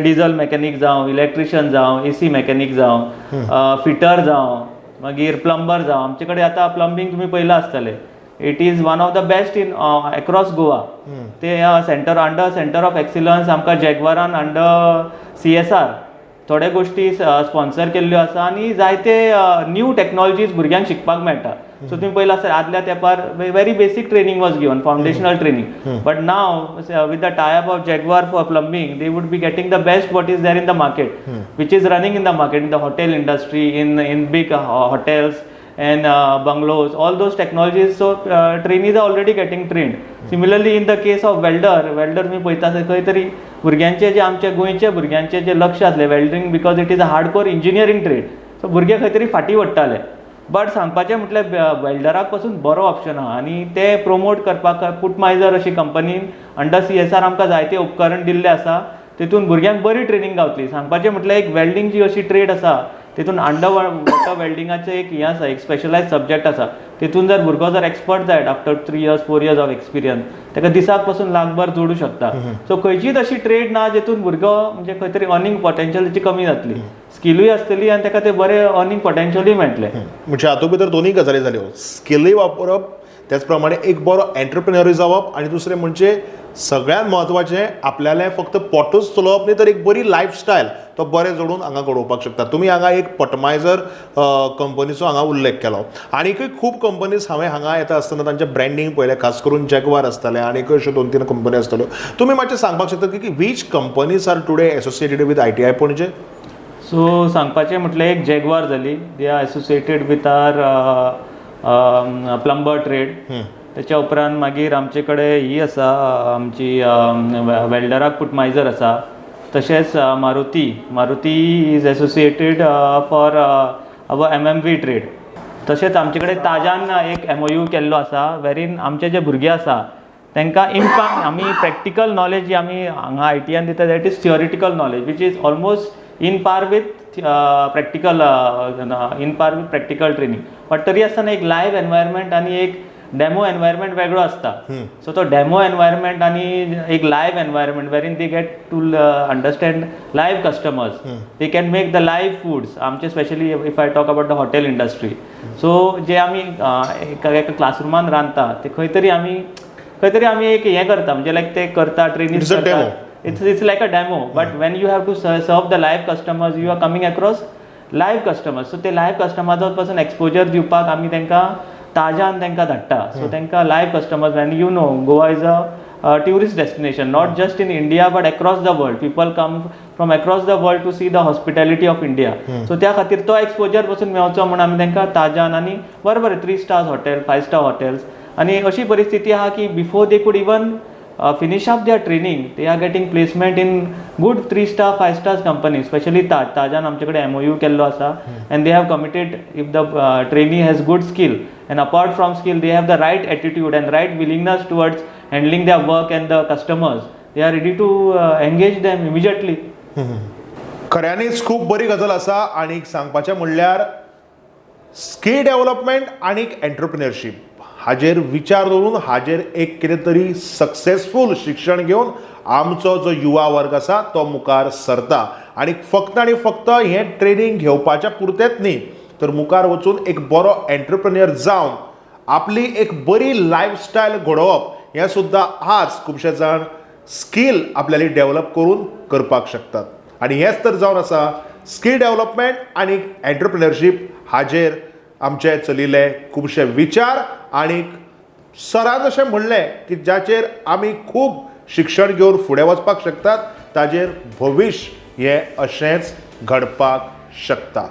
डिझल मॅकॅनीक जावं, इलेक्ट्रिशियन जावं, AC मॅकॅनीक जावं, फिटर जावं, मागीर प्लंबर जावं. आमचे कडेन आतां प्लंबींग तुमी पयलां आसतलें, it is one of the best in across Goa. ते अंडर सेंटर ऑफ एक्सिलन्स आमकां जॅगवारान अंडर CSR थोडे गोष्टी स्पॉन्सर केल्ल्यो आसा आनी जायते न्यू टॅक्नॉलॉजीज भुरग्यांक शिकपाक मेळटा. सो तुमी पयला आसता आदल्या तेंपार very basic training was given, foundational training. But now with the tie up of Jaguar for plumbing they would be getting the best what is there in the market, which is running in the market, in the hotel industry, in big hotels and bungalows, all those technologies. So trainees are already getting trained. Similarly in the case of welder मी पळयता खंय तरी भुरग्यांचे जे आमचे गोंयचे भुरग्यांचे जे लक्ष आसले welding, because it is a hardcore engineering trade. So भुरगे खंय तरी फाटीं पडटाले. बट सांगपाचें म्हटल्यार वेल्डराक पासून बरो ऑप्शन आहा आनी ते प्रमोट करपाक पुटमायझर अशी कंपनीन अंडर CSR आमकां जायते उपकरण दिल्ले आसा, तितून भुरग्यांक बरी ट्रेनिंग गावतली. सांगपाचें म्हटल्यार एक वेल्डिंग जी अशी ट्रेड आसा तितून अंडर वॉटर वेल्डिंगाचें एक हें आसा, एक स्पेशलायज सब्जेक्ट आसा. तितून जर भुरगो जर एक्सपर्ट जायत after 3 years 4 years of experience ताका दिसाक पासून लाखभर जोडू शकता. सो खंयचीच अशी ट्रेड ना जितून भुरगो म्हणजे खंय तरी अर्निंग पोटेन्शियल ताची कमी जातली, स्किलूय आसतली आनी ताका ते बरें अर्निंग पोटेन्शियलूय मेळटलें. म्हणजे हातूंत भितर दोनूय गजाली जाल्यो, स्किलूय वापरप त्याच प्रमाणे एक बरो एंटरप्रेन्योर जावप आनी दुसरें म्हणजे सगळ्यात म्हत्वाचें आपल्यालें फक्त पोटूच चलोवप न्ही तर एक बरी लायफस्टायल तो बरें जोडून हांगा घडोवपाक शकता. तुमी हांगा एक पटमायजर कंपनीचो हांगा उल्लेख केलो. आनीकय खूब कंपनीज हांवें हांगा येता आसतना तांचें ब्रँडींग पळयलें, खास करून जॅगवार आसतालें आनीकय अश्यो 2-3 कंपनी आसतल्यो. तुमी मातशें सांगपाक शकता की which companies are today associated with ITI Panaji? So सांगपाचें म्हटल्यार एक जॅगवार जाली, they are associated with our plumber trade. त्याच्या उपरांत मागीर आमचे कडेन ही आसा आमची वेल्डराक पुटमायजर आसा. तशेंच Maruti is associated for our MMV trade. तशेंच आमचे कडेन ताजान एक MOU केल्लो आसा वेरीन आमचे जे भुरगे आसा तांकां आमी प्रॅक्टिकल नॉलेज जी आमी हांगा ITIan दिता that is theoretical knowledge which is almost in par with practical training. But तरी आसतना एक लायव्ह एनवायरमेंट आनी एक डेमो एनवायरमेंट वेगळो असता. सो तो डेमो एनवायरमेंट आनी एक लायव्ह एनवायरमेंट वेरीन they get to understand live customers. They can make the live foods. आमचे specially if I talk about the hotel industry. So जे आमी एका क्लासरुमान रांदता ते खंय तरी आमी एक हें करता म्हणजे लायक ते करता ट्रेनिंग करता. It's like a demo, but when you have to serve the live customers, you are coming across live customers. So ते live customers पासून exposure दिवपाक आमी तांकां ताजान तांकां धाडटा. सो तांकां live customers, when you know Goa is a tourist destination, not just in India but across the world. People come from across the world to see the hospitality of India. So त्या खातीर तो exposure पासून मेळचो म्हणून आमी तांकां ताजान आनी बरें 3 stars hotel, 5 star hotels आनी अशी परिस्थिती आहा की before they could even finish up their training, they are getting placement in good 3-star, 5-star companies, especially Tajan आमचे कडेन MOU केल्लो आसा and they have committed if the trainee has good skill and apart from skill they have the right attitude and right willingness towards handling their work and the customers, they are ready to engage them immediately. खऱ्यांनीच खूब बरी गजाल आसा. आनी सांगपाचें म्हणल्यार skill development आनी एंटरप्रिन्योरशीप हाजेर विचार दवरून हाजेर एक कितें तरी सक्सेसफूल शिक्षण घेवन आमचो जो युवा वर्ग आसा तो मुखार सरता. आनी फक्त हें ट्रेनिंग घेवपाच्या पुरतेंच न्ही तर मुखार वचून एक बरो एंटरप्रेन्योर जावन आपली एक बरी लायफस्टायल घडोवप हें सुद्दां आज खुबशे जाण स्कील आपल्याली डेव्हलप करून करपाक शकतात. आनी हेंच तर जावन आसा स्कील डेव्हलपमेंट आनी एंटरप्रेन्योरशीप हाजेर आमचे चलिल्ले खुबशे विचार. आनी सरान अशें म्हणलें की जाचेर आमी खूब शिक्षण घेवन फुडें वचपाक शकतात ताजेर भविश्य हें अशेंच घडपाक शकता.